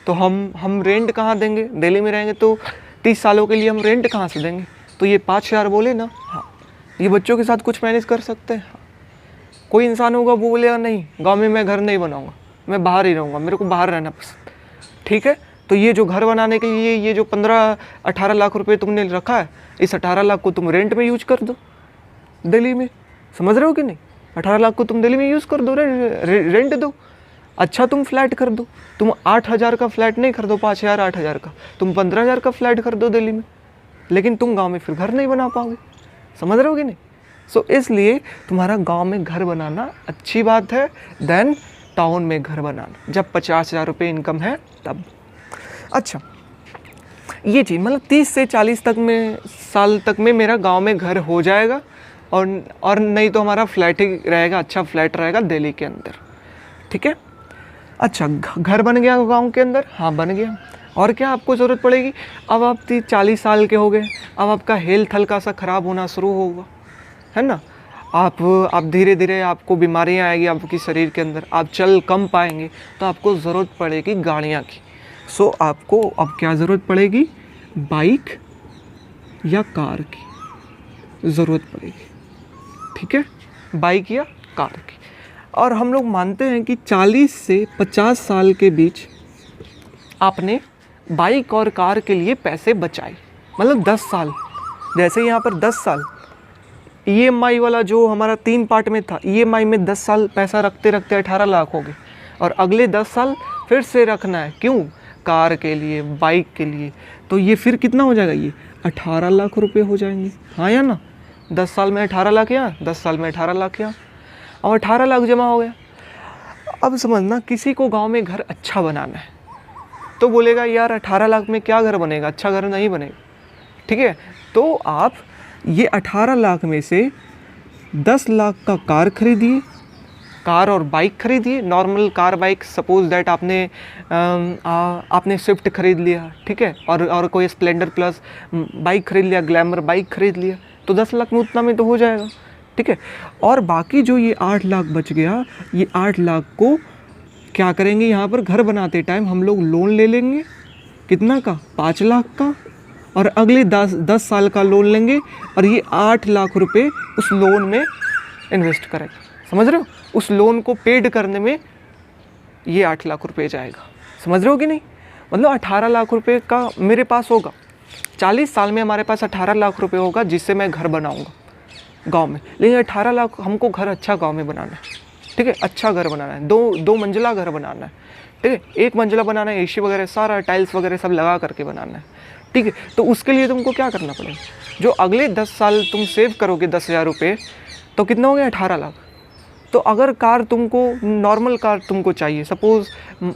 [SPEAKER 1] तो हम रेंट कहाँ देंगे, दिल्ली में रहेंगे तो 30 सालों के लिए हम रेंट कहाँ से देंगे? तो ये 5,000 बोले ना, हाँ, ये बच्चों के साथ कुछ मैनेज कर सकते हैं। हाँ। कोई इंसान होगा वो बोलेगा नहीं, गांव में मैं घर नहीं बनाऊंगा, मैं बाहर ही रहूँगा, मेरे को बाहर रहना पसंद, ठीक है? तो ये जो घर बनाने के लिए ये जो 15-18 लाख रुपए तुमने रखा है, इस 18 लाख को तुम रेंट में यूज कर दो दिल्ली में, समझ रहे हो कि नहीं? 18 लाख को तुम दिल्ली में यूज़ कर दो, रेंट दो, अच्छा तुम फ्लैट कर दो। तुम 8,000 का फ्लैट नहीं कर दो, 5,000 8,000 का, तुम 15,000 का फ्लैट कर दो दिल्ली में, लेकिन तुम गांव में फिर घर नहीं बना पाओगे, समझ रहे हो कि नहीं? सो इसलिए तुम्हारा गांव में घर बनाना अच्छी बात है देन टाउन में घर बनाना, जब 50,000 रुपये इनकम है तब। अच्छा, ये चीज़ मतलब 30 से 40 साल तक में मेरा गांव में घर हो जाएगा, और नहीं तो हमारा फ्लैट ही रहेगा, अच्छा फ्लैट रहेगा दिल्ली के अंदर, ठीक है? अच्छा, घर बन गया गांव के अंदर, हाँ बन गया, और क्या आपको ज़रूरत पड़ेगी? अब आप 40 साल के हो गए, अब आपका हेल्थ हल्का सा ख़राब होना शुरू होगा, है ना? आप धीरे धीरे आपको बीमारियां आएगी आपके शरीर के अंदर, आप चल कम पाएंगे, तो आपको ज़रूरत पड़ेगी गाड़ियाँ की। सो आपको अब क्या ज़रूरत पड़ेगी? बाइक या कार की ज़रूरत पड़ेगी, ठीक है? बाइक या कार की। और हम लोग मानते हैं कि 40 से 50 साल के बीच आपने बाइक और कार के लिए पैसे बचाए, मतलब 10 साल, जैसे यहाँ पर 10 साल EMI वाला जो हमारा 3 पार्ट में था, EMI में 10 साल पैसा रखते रखते 18 लाख हो गए, और अगले 10 साल फिर से रखना है, क्यों? कार के लिए, बाइक के लिए। तो ये फिर कितना हो जाएगा? ये 18 लाख रुपए हो जाएंगे, हाँ या ना? 10 साल में 18 लाख यहाँ, 10 साल में 18 लाख यहाँ, और 18 लाख जमा हो गया। अब समझना, किसी को गांव में घर अच्छा बनाना है तो बोलेगा यार 18 लाख में क्या घर बनेगा, अच्छा घर नहीं बनेगा, ठीक है? तो आप ये 18 लाख में से 10 लाख का कार खरीदिए, कार और बाइक खरीदिए, normal car bike, suppose that आपने स्विफ्ट खरीद लिया, ठीक है, और कोई स्प्लेंडर प्लस बाइक खरीद लिया, ग्लैमर बाइक खरीद लिया, तो 10 लाख में उतना में तो हो जाएगा, ठीक है? और बाकी जो ये 8 लाख बच गया, ये 8 लाख को क्या करेंगे? यहाँ पर घर बनाते टाइम हम लोग लोन ले लेंगे, कितना का? 5 लाख का, और अगले 10 साल का लोन लेंगे, और ये 8 लाख रुपए उस लोन में इन्वेस्ट करेंगे, समझ रहे हो? उस लोन को पेड करने में ये 8 लाख रुपए जाएगा, समझ रहे हो कि नहीं? मतलब 18 लाख रुपए का मेरे पास होगा, 40 साल में हमारे पास 18 लाख रुपए होगा जिससे मैं घर बनाऊंगा गांव में। लेकिन 18 लाख हमको घर अच्छा गांव में बनाना है, ठीक है? अच्छा घर बनाना है, दो मंजिला घर बनाना है, ठीक है? 1 मंजिला बनाना है, AC वगैरह सारा टाइल्स वगैरह सब लगा करके बनाना है, ठीक है। तो उसके लिए तुमको क्या करना पड़ेगा, जो अगले 10 साल तुम सेव करोगे 10,000 रुपये, तो कितना हो गया 18 लाख। तो अगर कार तुमको, नॉर्मल कार तुमको चाहिए, सपोज़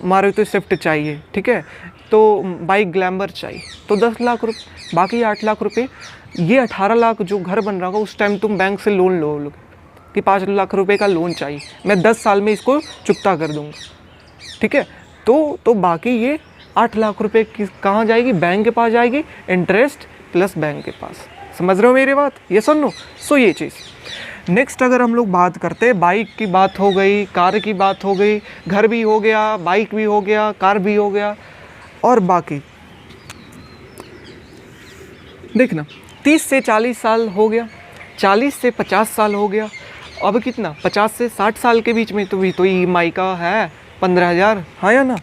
[SPEAKER 1] मारुति स्विफ्ट चाहिए, ठीक है, तो बाइक ग्लैमर चाहिए, तो 10 लाख रुपये, बाकी 8 लाख रुपये, ये 18 लाख जो घर बन रहा होगा उस टाइम तुम बैंक से लोन लो कि 5 लाख रुपए का लोन चाहिए, मैं 10 साल में इसको चुकता कर दूंगा, ठीक है। तो बाकी ये 8 लाख रुपए कहाँ जाएगी, बैंक के पास जाएगी, इंटरेस्ट प्लस बैंक के पास। समझ रहे हो मेरी बात, ये सुन लो। सो ये चीज़। नेक्स्ट अगर हम लोग बात करते हैं, बाइक की बात हो गई, कार की बात हो गई, घर भी हो गया, बाइक भी हो गया, कार भी हो गया, और बाकी देखना 30 से 40 साल हो गया, 40 से 50 साल हो गया, अब कितना 50 से 60 साल के बीच में तो भी तो EMI का है 15,000, हाँ या ना।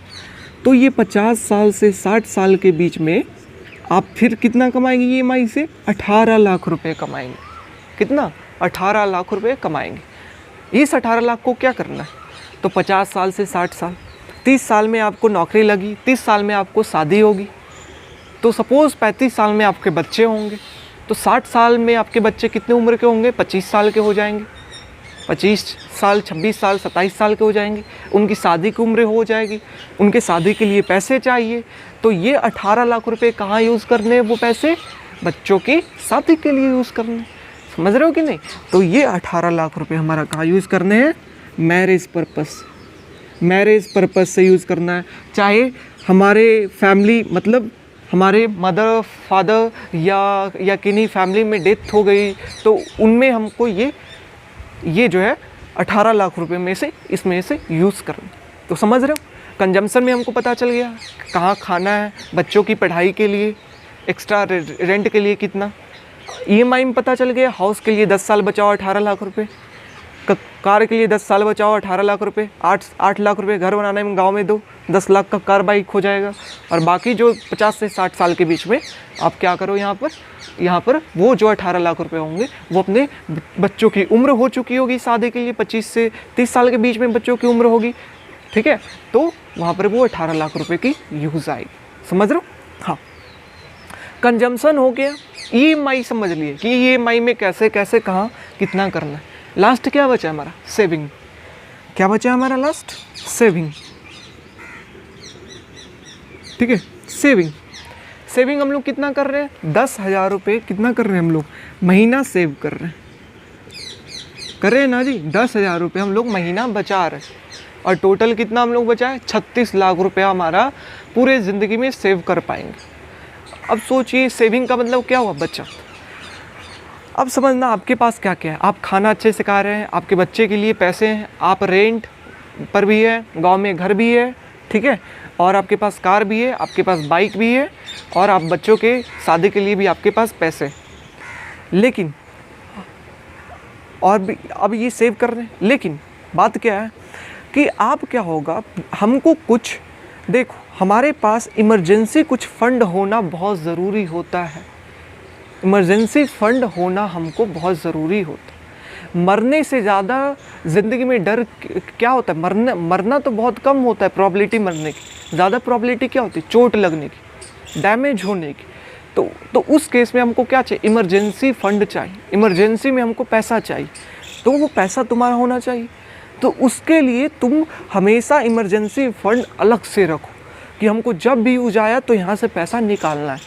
[SPEAKER 1] तो ये 50 साल से 60 साल के बीच में आप फिर कितना कमाएंगे EMI से, 18 लाख रुपए कमाएंगे। कितना, 18 लाख रुपए कमाएंगे। इस 18 लाख को क्या करना है, तो 50 साल से 60 साल, 30 साल में आपको नौकरी लगी, 30 साल में आपको शादी होगी, तो सपोज़ 35 साल में आपके बच्चे होंगे, तो 60 साल में आपके बच्चे कितने उम्र के होंगे, 25 साल के हो जाएंगे, 25 साल, 26 साल, 27 साल के हो जाएंगे, उनकी शादी की उम्र हो जाएगी, उनके शादी के लिए पैसे चाहिए, तो ये 18 लाख रुपए कहाँ यूज़ करने हैं, वो पैसे बच्चों की शादी के लिए यूज़ करने हैं। समझ रहे हो कि नहीं। तो ये 18 लाख रुपए हमारा कहाँ यूज़ करने हैं, मैरिज पर्पस से यूज़ करना है। चाहे हमारे फैमिली, मतलब हमारे मदर फादर या किन्हीं फैमिली में डेथ हो गई, तो उनमें हमको ये जो है 18 लाख रुपए में से इसमें से यूज़ करना। तो समझ रहे हो, कंजम्पशन में हमको पता चल गया कहाँ खाना है, बच्चों की पढ़ाई के लिए, एक्स्ट्रा रेंट के लिए कितना, EMI में पता चल गया, हाउस के लिए 10 साल बचाओ 18 लाख रुपए, कार के लिए 10 साल बचाओ 18 लाख रुपए, 8 लाख रुपए घर बनाने में गांव में दो, 10 लाख का कार बाइक हो जाएगा। और बाकी जो 50 से 60 साल के बीच में आप क्या करो, यहाँ पर वो जो 18 लाख रुपए होंगे वो अपने बच्चों की उम्र हो चुकी होगी शादी के लिए, 25 से 30 साल के बीच में बच्चों की उम्र होगी, ठीक है, तो वहाँ पर वो 18 लाख रुपए की यूज़ आएगी। समझ रहे हो, हाँ। कंजम्पशन हो गया, EMI समझ लिए कि EMI में कैसे कैसे कहाँ कितना करना है। लास्ट क्या बचा हमारा, सेविंग। क्या बचा हमारा लास्ट, सेविंग, ठीक है। सेविंग हम लोग कितना कर रहे हैं, 10,000 रुपये कितना कर रहे हैं हम लोग, महीना सेव कर रहे हैं ना जी। 10,000 रुपये हम लोग महीना बचा रहे हैं, और टोटल कितना हम लोग बचाए, 36 लाख रुपया हमारा पूरे ज़िंदगी में सेव कर पाएंगे। अब सोचिए सेविंग का मतलब क्या हुआ, बचत। अब समझना आपके पास क्या क्या है, आप खाना अच्छे से खा रहे हैं, आपके बच्चे के लिए पैसे हैं, आप रेंट पर भी है, गांव में घर भी है, ठीक है, और आपके पास कार भी है, आपके पास बाइक भी है, और आप बच्चों के शादी के लिए भी आपके पास पैसे। लेकिन और भी अब ये सेव कर रहे हैं, लेकिन बात क्या है कि आप क्या होगा, हमको कुछ देखो, हमारे पास इमरजेंसी कुछ फंड होना बहुत ज़रूरी होता है। इमरजेंसी फंड होना हमको बहुत ज़रूरी होता है। मरने से ज़्यादा ज़िंदगी में डर क्या होता है, मरना तो बहुत कम होता है प्रोबेबिलिटी मरने की, ज़्यादा प्रोबेबिलिटी क्या होती है, चोट लगने की, डैमेज होने की। तो उस केस में हमको क्या चाहिए, इमरजेंसी फंड चाहिए, इमरजेंसी में हमको पैसा चाहिए, तो वो पैसा तुम्हारा होना चाहिए। तो उसके लिए तुम हमेशा इमरजेंसी फंड अलग से रखो कि हमको जब भी यूज आया तो यहाँ से पैसा निकालना है।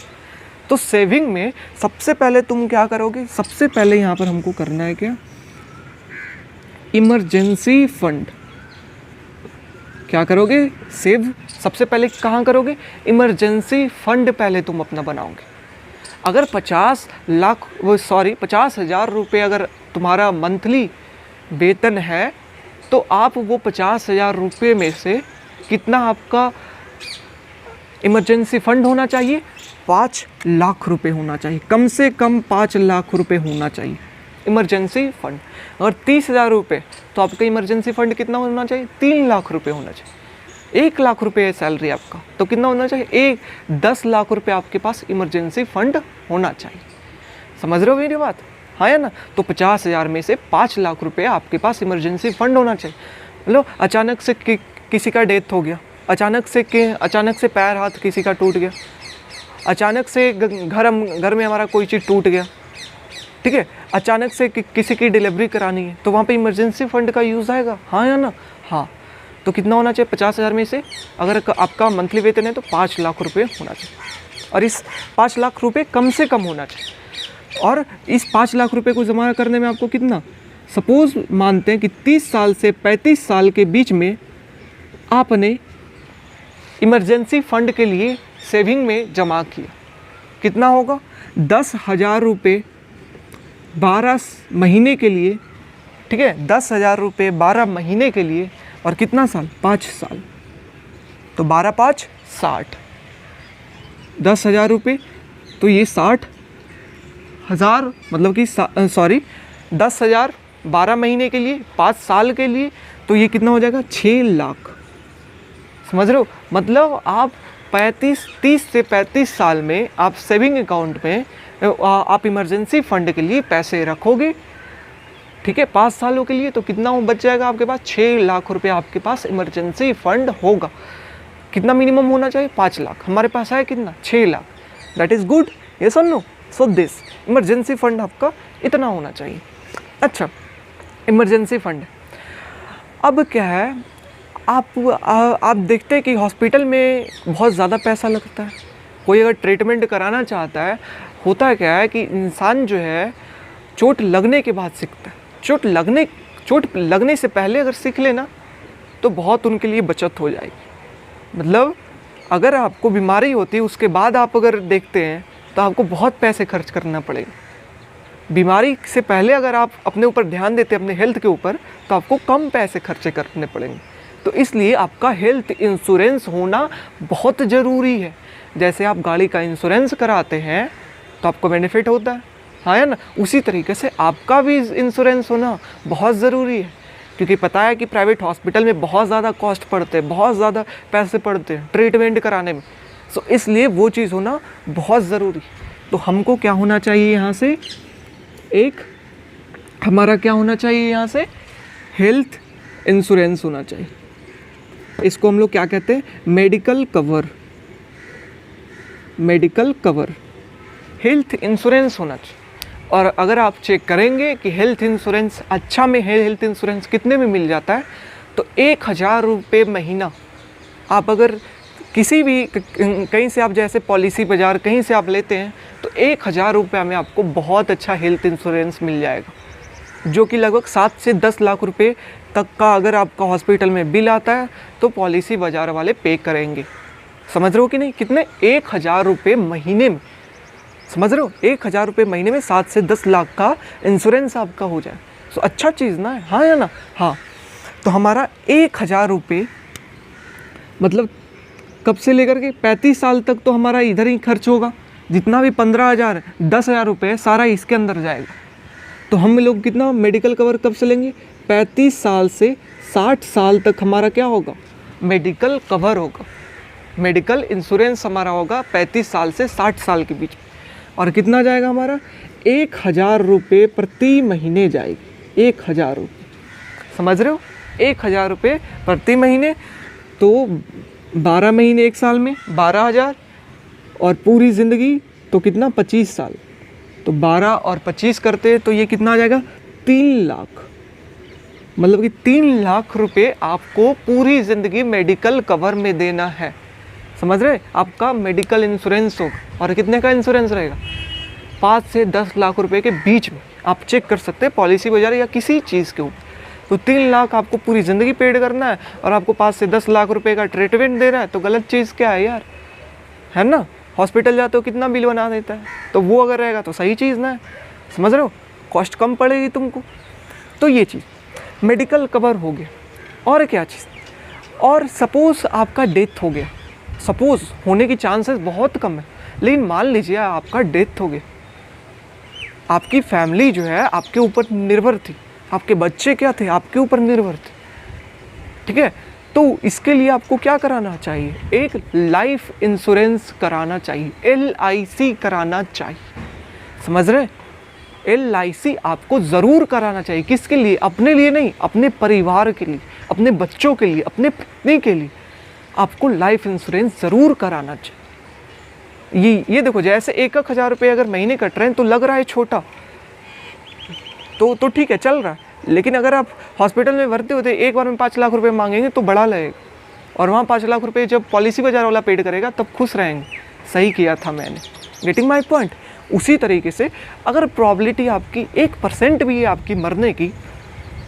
[SPEAKER 1] तो सेविंग में सबसे पहले तुम क्या करोगे, सबसे पहले यहाँ पर हमको करना है क्या, इमरजेंसी फंड। क्या करोगे, सेव सबसे पहले कहाँ करोगे, इमरजेंसी फंड पहले तुम अपना बनाओगे। अगर 50,000 रुपये अगर तुम्हारा मंथली वेतन है, तो आप वो 50,000 रुपये में से कितना आपका इमरजेंसी फंड होना चाहिए, 5 लाख रुपए होना चाहिए, कम से कम 5 लाख रुपए होना चाहिए इमरजेंसी फंड। और 30,000 रुपये, तो आपका इमरजेंसी फंड कितना होना चाहिए, 3 लाख रुपए होना चाहिए। 1 लाख रुपए है सैलरी आपका, तो कितना होना चाहिए, 10 लाख रुपए आपके पास इमरजेंसी फंड होना चाहिए। समझ रहे हो मेरी बात, हाँ या ना। तो 50,000 में से 5 लाख रुपए आपके पास इमरजेंसी फंड होना चाहिए। मतलब अचानक से किसी का डेथ हो गया, अचानक से पैर हाथ किसी का टूट गया, अचानक से घर में हमारा कोई चीज़ टूट गया, ठीक है, अचानक से किसी की डिलीवरी करानी है, तो वहाँ पे इमरजेंसी फ़ंड का यूज़ आएगा, हाँ या ना? हाँ। तो कितना होना चाहिए? 50,000 में से अगर आपका मंथली वेतन है तो 5 लाख रुपये होना चाहिए, और इस 5 लाख रुपये कम से कम होना चाहिए। और इस 5 लाख रुपये को जमा करने में आपको कितना, सपोज़ मानते हैं कि 30 साल से 35 साल के बीच में आपने इमरजेंसी फ़ंड के लिए सेविंग में जमा किया, कितना होगा? 10,000 रुपये 12 महीने के लिए, ठीक है, 10,000 रुपये 12 महीने के लिए, और कितना साल? 5 साल। तो 12 5 60, 10,000 रुपये, तो ये 60,000, मतलब कि 10,000 12 महीने के लिए, 5 साल के लिए, तो ये कितना हो जाएगा? 6 लाख। समझ रहे हो? मतलब आप 30 से 35 साल में आप सेविंग अकाउंट में आप इमरजेंसी फ़ंड के लिए पैसे रखोगे, ठीक है, 5 सालों के लिए, तो कितना बच जाएगा आपके पास? 6 लाख रुपए आपके पास इमरजेंसी फ़ंड होगा। कितना मिनिमम होना चाहिए? 5 लाख। हमारे पास है कितना? 6 lakh. That is good, yes और no? So this emergency fund आपका इतना होना चाहिए। अच्छा, इमरजेंसी फ़ंड, अब क्या है, आप देखते हैं कि हॉस्पिटल में बहुत ज़्यादा पैसा लगता है। कोई अगर ट्रीटमेंट कराना चाहता है, होता क्या है कि इंसान जो है चोट लगने के बाद सीखता है। चोट लगने से पहले अगर सीख लेना तो बहुत उनके लिए बचत हो जाएगी। मतलब अगर आपको बीमारी होती है उसके बाद आप अगर देखते हैं तो आपको बहुत पैसे खर्च करना पड़ेगा। बीमारी से पहले अगर आप अपने ऊपर ध्यान देते हैं, अपने हेल्थ के ऊपर, तो आपको कम पैसे खर्चे करने पड़ेंगे। तो इसलिए आपका हेल्थ इंश्योरेंस होना बहुत ज़रूरी है। जैसे आप गाड़ी का इंश्योरेंस कराते हैं तो आपको बेनिफिट होता है, हाँ है ना? उसी तरीके से आपका भी इंश्योरेंस होना बहुत ज़रूरी है, क्योंकि पता है कि प्राइवेट हॉस्पिटल में बहुत ज़्यादा कॉस्ट पड़ते हैं, बहुत ज़्यादा पैसे पड़ते हैं ट्रीटमेंट कराने में। सो इसलिए वो चीज़ होना बहुत ज़रूरी है। तो हमको क्या होना चाहिए यहाँ से? एक हमारा क्या होना चाहिए यहाँ से? हेल्थ इंश्योरेंस होना चाहिए। इसको हम लोग क्या कहते हैं? Medical cover. Medical cover, health insurance होना चाहिए। और अगर आप चेक करेंगे कि हेल्थ इंश्योरेंस अच्छा में है, हेल्थ इंश्योरेंस कितने में मिल जाता है, तो 1,000 रुपये महीना आप अगर किसी भी कहीं से आप जैसे पॉलिसी बाज़ार कहीं से आप लेते हैं तो 1,000 रुपये में आपको बहुत अच्छा हेल्थ इंश्योरेंस मिल जाएगा, जो कि लगभग 7 से 10 लाख रुपए तक का अगर आपका हॉस्पिटल में बिल आता है तो पॉलिसी बाज़ार वाले पे करेंगे। समझ रहे हो कि नहीं? कितने? 1,000 रुपये महीने में। समझ रहे हो? 1,000 रुपये महीने में 7 से 10 लाख का इंश्योरेंस आपका हो जाए। सो अच्छा चीज़ ना है, हाँ या ना? हाँ। तो हमारा 1,000 रुपये मतलब कब से लेकर के 35 साल तक तो हमारा इधर ही खर्च होगा। जितना भी 15,000 10,000 रुपये सारा इसके अंदर जाएगा। तो हम लोग कितना मेडिकल कवर कब से लेंगे? 35 साल से 60 साल तक हमारा क्या होगा? मेडिकल कवर होगा। मेडिकल इंश्योरेंस हमारा होगा 35 साल से 60 साल के बीच में। और कितना जाएगा हमारा? 1,000 रुपये प्रति महीने जाएगी। 1,000 रुपये, समझ रहे हो? 1,000 रुपये प्रति महीने, तो 12 महीने एक साल में 12,000, और पूरी ज़िंदगी तो कितना? 25 साल। तो 12 और 25 करते तो ये कितना आ जाएगा? 3 लाख। मतलब कि 3 लाख रुपये आपको पूरी ज़िंदगी मेडिकल कवर में देना है। समझ रहे? आपका मेडिकल इंश्योरेंस होगा। और कितने का इंश्योरेंस रहेगा? 5 से 10 लाख रुपए के बीच में। आप चेक कर सकते हैं पॉलिसी बाजार या किसी चीज़ के ऊपर। तो 3 लाख आपको पूरी ज़िंदगी पेड करना है और आपको 5 से 10 लाख रुपए का ट्रीटमेंट देना है, तो गलत चीज़ क्या है यार? है ना? हॉस्पिटल जाते हो कितना बिल बना देता है, तो वो अगर रहेगा तो सही चीज़ ना है। समझ रहे हो? कॉस्ट कम पड़ेगी तुमको। तो ये चीज़ मेडिकल कवर हो गया। और क्या चीज़? और सपोज़ आपका डेथ हो गया, सपोज़ होने की चांसेस बहुत कम है, लेकिन मान लीजिए आपका डेथ हो गया, आपकी फैमिली जो है आपके ऊपर निर्भर थी, आपके बच्चे क्या थे? आपके ऊपर निर्भर थे, ठीक है? तो इसके लिए आपको क्या कराना चाहिए? एक लाइफ इंश्योरेंस कराना चाहिए, LIC कराना चाहिए। समझ रहे? LIC आपको ज़रूर कराना चाहिए। किसके लिए? अपने लिए नहीं, अपने परिवार के लिए, अपने बच्चों के लिए, अपने पत्नी के लिए आपको लाइफ इंश्योरेंस ज़रूर कराना चाहिए। ये देखो, जैसे 1,000 रुपये अगर महीने कट रहे हैं तो लग रहा है छोटा, तो ठीक है, चल रहा है। लेकिन अगर आप हॉस्पिटल में भर्ती होते एक बार में 5 लाख रुपए मांगेंगे तो बड़ा लगेगा, और वहाँ 5 लाख रुपए जब पॉलिसी बाजार वाला पेड करेगा तब खुश रहेंगे, सही किया था मैंने। Getting my point. उसी तरीके से अगर प्रॉबिलिटी आपकी 1% भी है आपकी मरने की,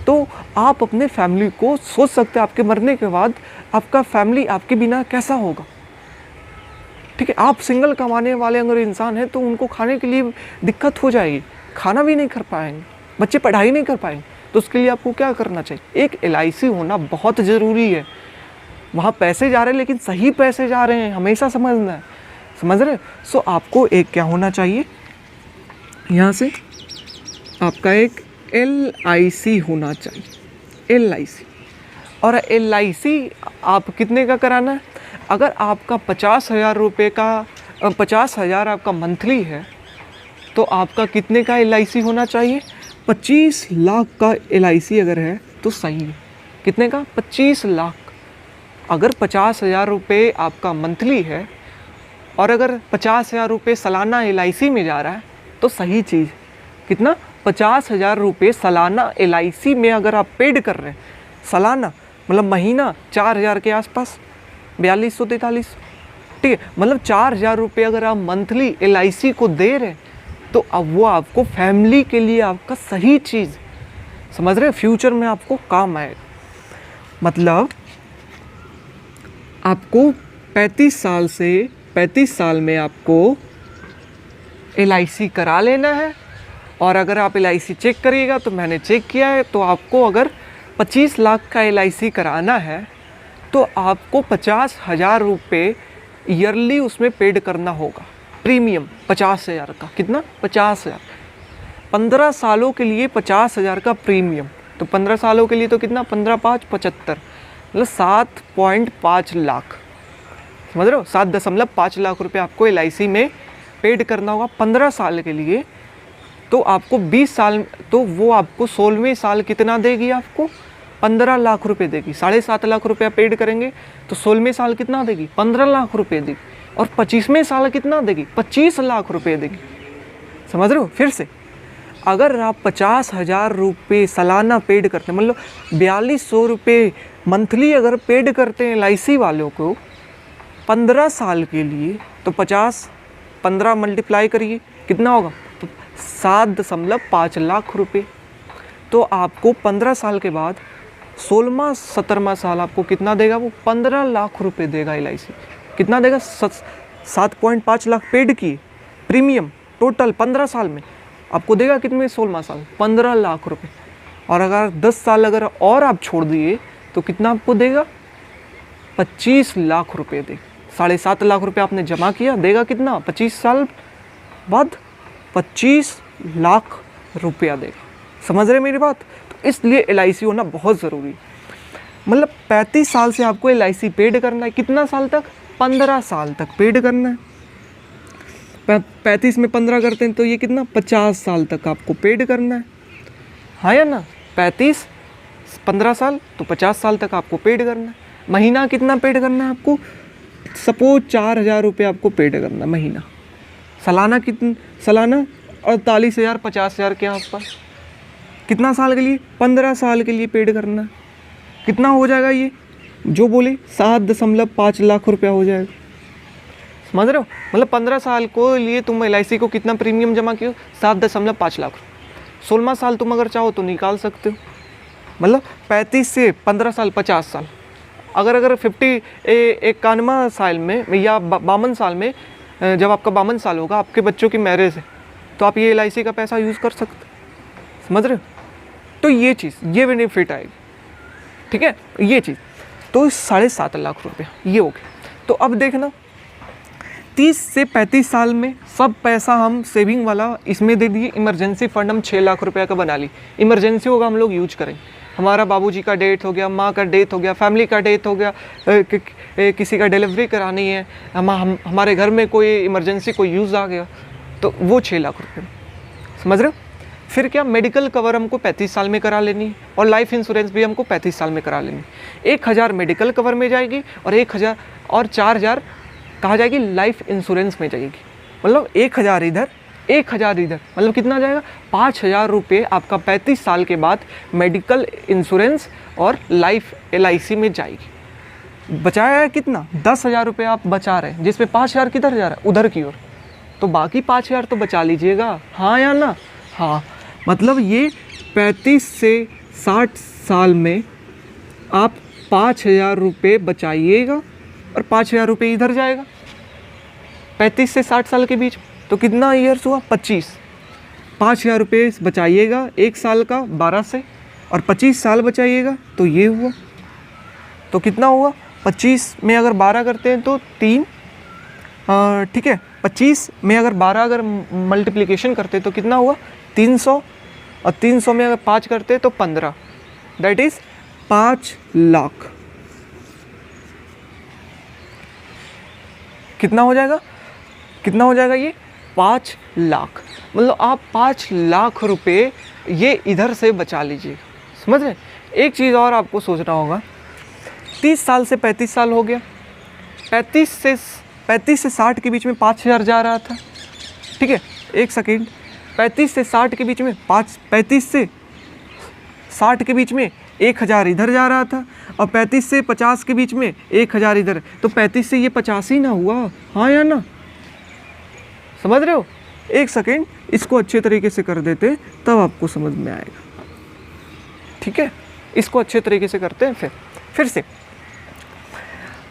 [SPEAKER 1] तो आप अपने फैमिली को सोच सकते हैं आपके मरने के बाद आपका फैमिली आपके बिना कैसा होगा। ठीक है, आप सिंगल कमाने वाले अगर इंसान हैं तो उनको खाने के लिए दिक्कत हो जाएगी, खाना भी नहीं कर पाएंगे, बच्चे पढ़ाई नहीं कर पाएंगे। तो उसके लिए आपको क्या करना चाहिए, एक LIC होना बहुत ज़रूरी है। वहाँ पैसे जा रहे हैं लेकिन सही पैसे जा रहे हैं, हमेशा समझना है, समझ रहे। सो आपको एक क्या होना चाहिए, यहाँ से आपका एक LIC होना चाहिए, LIC। और LIC आप कितने का कराना है, अगर आपका 50,000 रुपये का 50,000 आपका मंथली है तो आपका कितने का LIC होना चाहिए, 25 लाख का LIC अगर है तो सही है। कितने का, 25 लाख। अगर 50,000 रुपये आपका मंथली है और अगर 50,000 रुपये सालाना LIC में जा रहा है तो सही चीज़। कितना, 50,000 रुपये सालाना LIC में अगर आप पेड कर रहे हैं, सालाना मतलब महीना 4,000 के आसपास, 4243, ठीक है, मतलब 4,000 रुपये अगर आप मंथली LIC को दे रहे हैं तो अब वो आपको फैमिली के लिए आपका सही चीज़, समझ रहे, फ्यूचर में आपको काम आएगा। मतलब आपको 35 साल में आपको LIC करा लेना है। और अगर आप LIC चेक करिएगा तो मैंने चेक किया है, तो आपको अगर 25 लाख का LIC कराना है तो आपको 50,000 रुपये ईयरली उसमें पेड करना होगा, प्रीमियम 50,000 का। कितना, 50,000। 15 सालों के लिए 50,000 का प्रीमियम, तो 15 सालों के लिए तो कितना, 15 5 75, मतलब 7.5 लाख, समझ रहे हो, 7.5 लाख रुपये आपको LIC में पेड करना होगा 15 साल के लिए। तो आपको 20 साल, तो वो आपको 16वें साल कितना देगी, आपको 15 लाख रुपए देगी। 7.5 लाख रुपया पेड करेंगे तो 16वें साल कितना देगी, 15 लाख रुपए देगी। और 25वें साल कितना देगी, 25 लाख रुपए देगी, समझ रहे हो। फिर से अगर आप 50,000 रुपये सालाना पेड करते हैं, मतलब 4200 रुपये मंथली अगर पेड करते हैं LIC वालों को 15 साल के लिए, तो 15 मल्टीप्लाई करिए, कितना होगा, 7.5 लाख रुपये। तो आपको 15 साल के बाद 16वां 17वां साल आपको कितना देगा, वो 15 लाख रुपए देगा LIC। कितना देगा, 7.5 लाख पेड की प्रीमियम टोटल 15 साल में आपको देगा, कितने, 16वां साल 15 लाख रुपए। और अगर 10 साल अगर और आप छोड़ दिए तो कितना आपको देगा, 25 लाख रुपए देगा। 7.5 लाख रुपए आपने जमा किया, देगा कितना, 25 साल बाद 25 लाख रुपया देगा। समझ रहे मेरी बात। तो इसलिए LIC होना बहुत ज़रूरी है। मतलब 35 साल से आपको LIC पेड करना है, कितना साल तक, 15 साल तक पेड करना है। 35 में 15 करते हैं तो ये कितना, 50 साल तक आपको पेड करना है, हाँ या ना। 35 15 साल तो 50 साल तक आपको पेड करना है। महीना कितना पेड करना है आपको, सपोज 4,000 रुपये आपको पेड करना है महीना। सालाना कितना, सालाना 48,000 50,000 के आसपास। कितना साल के लिए, 15 साल के लिए पेड करना है। कितना हो जाएगा ये, जो बोले 7.5 लाख रुपया हो जाएगा, समझ रहे हो। मतलब 15 साल को लिए तुम LIC को कितना प्रीमियम जमा किए, 7.5 लाख। 16वां साल तुम अगर चाहो तो निकाल सकते हो। मतलब 35 से 15 साल 50 साल। अगर 51वां साल में या 52 साल में, जब आपका 52 साल होगा, आपके बच्चों की मैरिज है, तो आप ये LIC का पैसा यूज़ कर सकते, समझ रहे हो। तो ये चीज़, ये बेनिफिट आएगी, ठीक है, ये चीज़। तो 7.5 लाख रुपये ये हो गया। तो अब देखना 30 से 35 साल में सब पैसा हम सेविंग वाला इसमें दे दिए। इमरजेंसी फंड हम 6 लाख रुपये का बना ली। इमरजेंसी होगा हम लोग यूज करें, हमारा बाबूजी का डेथ हो गया, माँ का डेथ हो गया, फैमिली का डेथ हो गया, किसी का डिलीवरी करानी है, हमारे घर में कोई इमरजेंसी कोई यूज़ आ गया, तो वो 6 लाख रुपये, समझ रहे हो। फिर क्या, मेडिकल कवर हमको 35 साल में करा लेनी है और लाइफ इंश्योरेंस भी हमको 35 साल में करा लेनी है। 1,000 मेडिकल कवर में जाएगी और 1,000 और 4,000 कहाँ जाएगी, लाइफ इंश्योरेंस में जाएगी। मतलब 1,000 इधर 1,000 इधर, मतलब कितना आ जाएगा 5,000 रुपये आपका 35 साल के बाद मेडिकल इंश्योरेंस और लाइफ LIC में जाएगी। बचाया है कितना, 10,000 रुपये आप बचा रहे हैं, जिसमें 5,000 किधर जा रहा है, उधर की ओर। तो बाकी 5,000 तो बचा लीजिएगा, हाँ या ना। हाँ, मतलब ये 35 से 60 साल में आप 5,000 रुपये बचाइएगा और 5,000 रुपये इधर जाएगा 35 से 60 साल के बीच। तो कितना ईयर्स हुआ, 25। 5,000 रुपये बचाइएगा एक साल का 12 से, और 25 साल बचाइएगा तो ये हुआ। तो कितना हुआ, 25 में अगर 12 करते हैं तो 3, ठीक है, 25 में अगर 12 अगर मल्टीप्लिकेशन करते हैं तो कितना हुआ 300, और 300 में अगर 5 करते हैं तो 15, दैट इज़ 5 लाख। कितना हो जाएगा, कितना हो जाएगा ये 5 लाख। मतलब आप 5 लाख रुपए ये इधर से बचा लीजिए, समझ रहे। एक चीज़ और आपको सोचना होगा, 30 साल से 35 साल हो गया, 35 से 60 के बीच में 5,000 जा रहा था, ठीक है, एक सेकेंड, 35 से 60 के बीच में 35 से 60 के बीच में 1,000 इधर जा रहा था, और 35 से 50 के बीच में 1,000 इधर, तो 35 से ये 85 ना हुआ, हाँ या ना, समझ रहे हो। एक सेकेंड, इसको अच्छे तरीके से कर देते तब आपको समझ में आएगा, ठीक है। इसको अच्छे तरीके से करते हैं। फिर से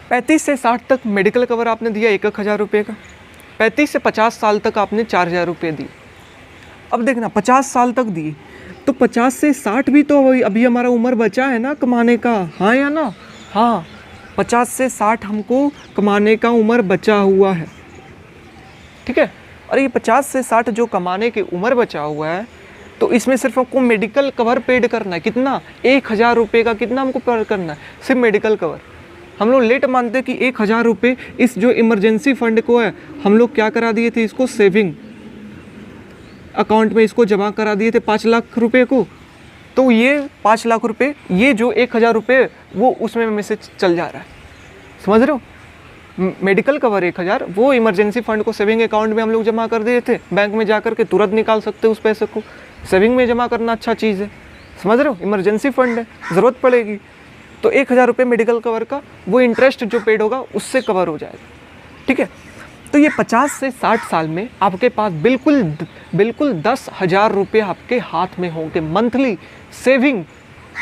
[SPEAKER 1] 35 से 60 तक मेडिकल कवर आपने दिया 1,000 रुपये का, 35 से 50 साल तक आपने 4,000 रुपये दिए। अब देखना 50 साल तक दिए तो 50 से 60 भी तो अभी हमारा उम्र बचा है ना कमाने का, हाँ या ना। हाँ, 50 से 60 हमको कमाने का उम्र बचा हुआ है, ठीक है। और ये 50 से 60 जो कमाने की उम्र बचा हुआ है, तो इसमें सिर्फ आपको मेडिकल कवर पेड करना है। कितना, 1,000 रुपये का कितना हमको पेड करना है, सिर्फ मेडिकल कवर। हम लोग लेट मानते हैं कि 1,000 रुपये इस जो इमरजेंसी फंड को है, हम लोग क्या करा दिए थे, इसको सेविंग अकाउंट में इसको जमा करा दिए थे 5 लाख रुपए को। तो ये 5 लाख रुपए, ये जो 1,000 रुपये वो उसमें में से चल जा रहा है, समझ रहे हो। मेडिकल कवर 1,000 वो इमरजेंसी फंड को सेविंग अकाउंट में हम लोग जमा कर दिए थे, बैंक में जा कर के तुरंत निकाल सकते हो उस पैसे को। सेविंग में जमा करना अच्छा चीज़ है, समझ रहे हो, इमरजेंसी फंड है, ज़रूरत पड़ेगी। तो 1,000 रुपये मेडिकल कवर का वो इंटरेस्ट जो पेड होगा उससे कवर हो जाएगा, ठीक है। तो ये 50 से 60 साल में आपके पास बिल्कुल 10,000 रुपये आपके हाथ में होंगे मंथली सेविंग,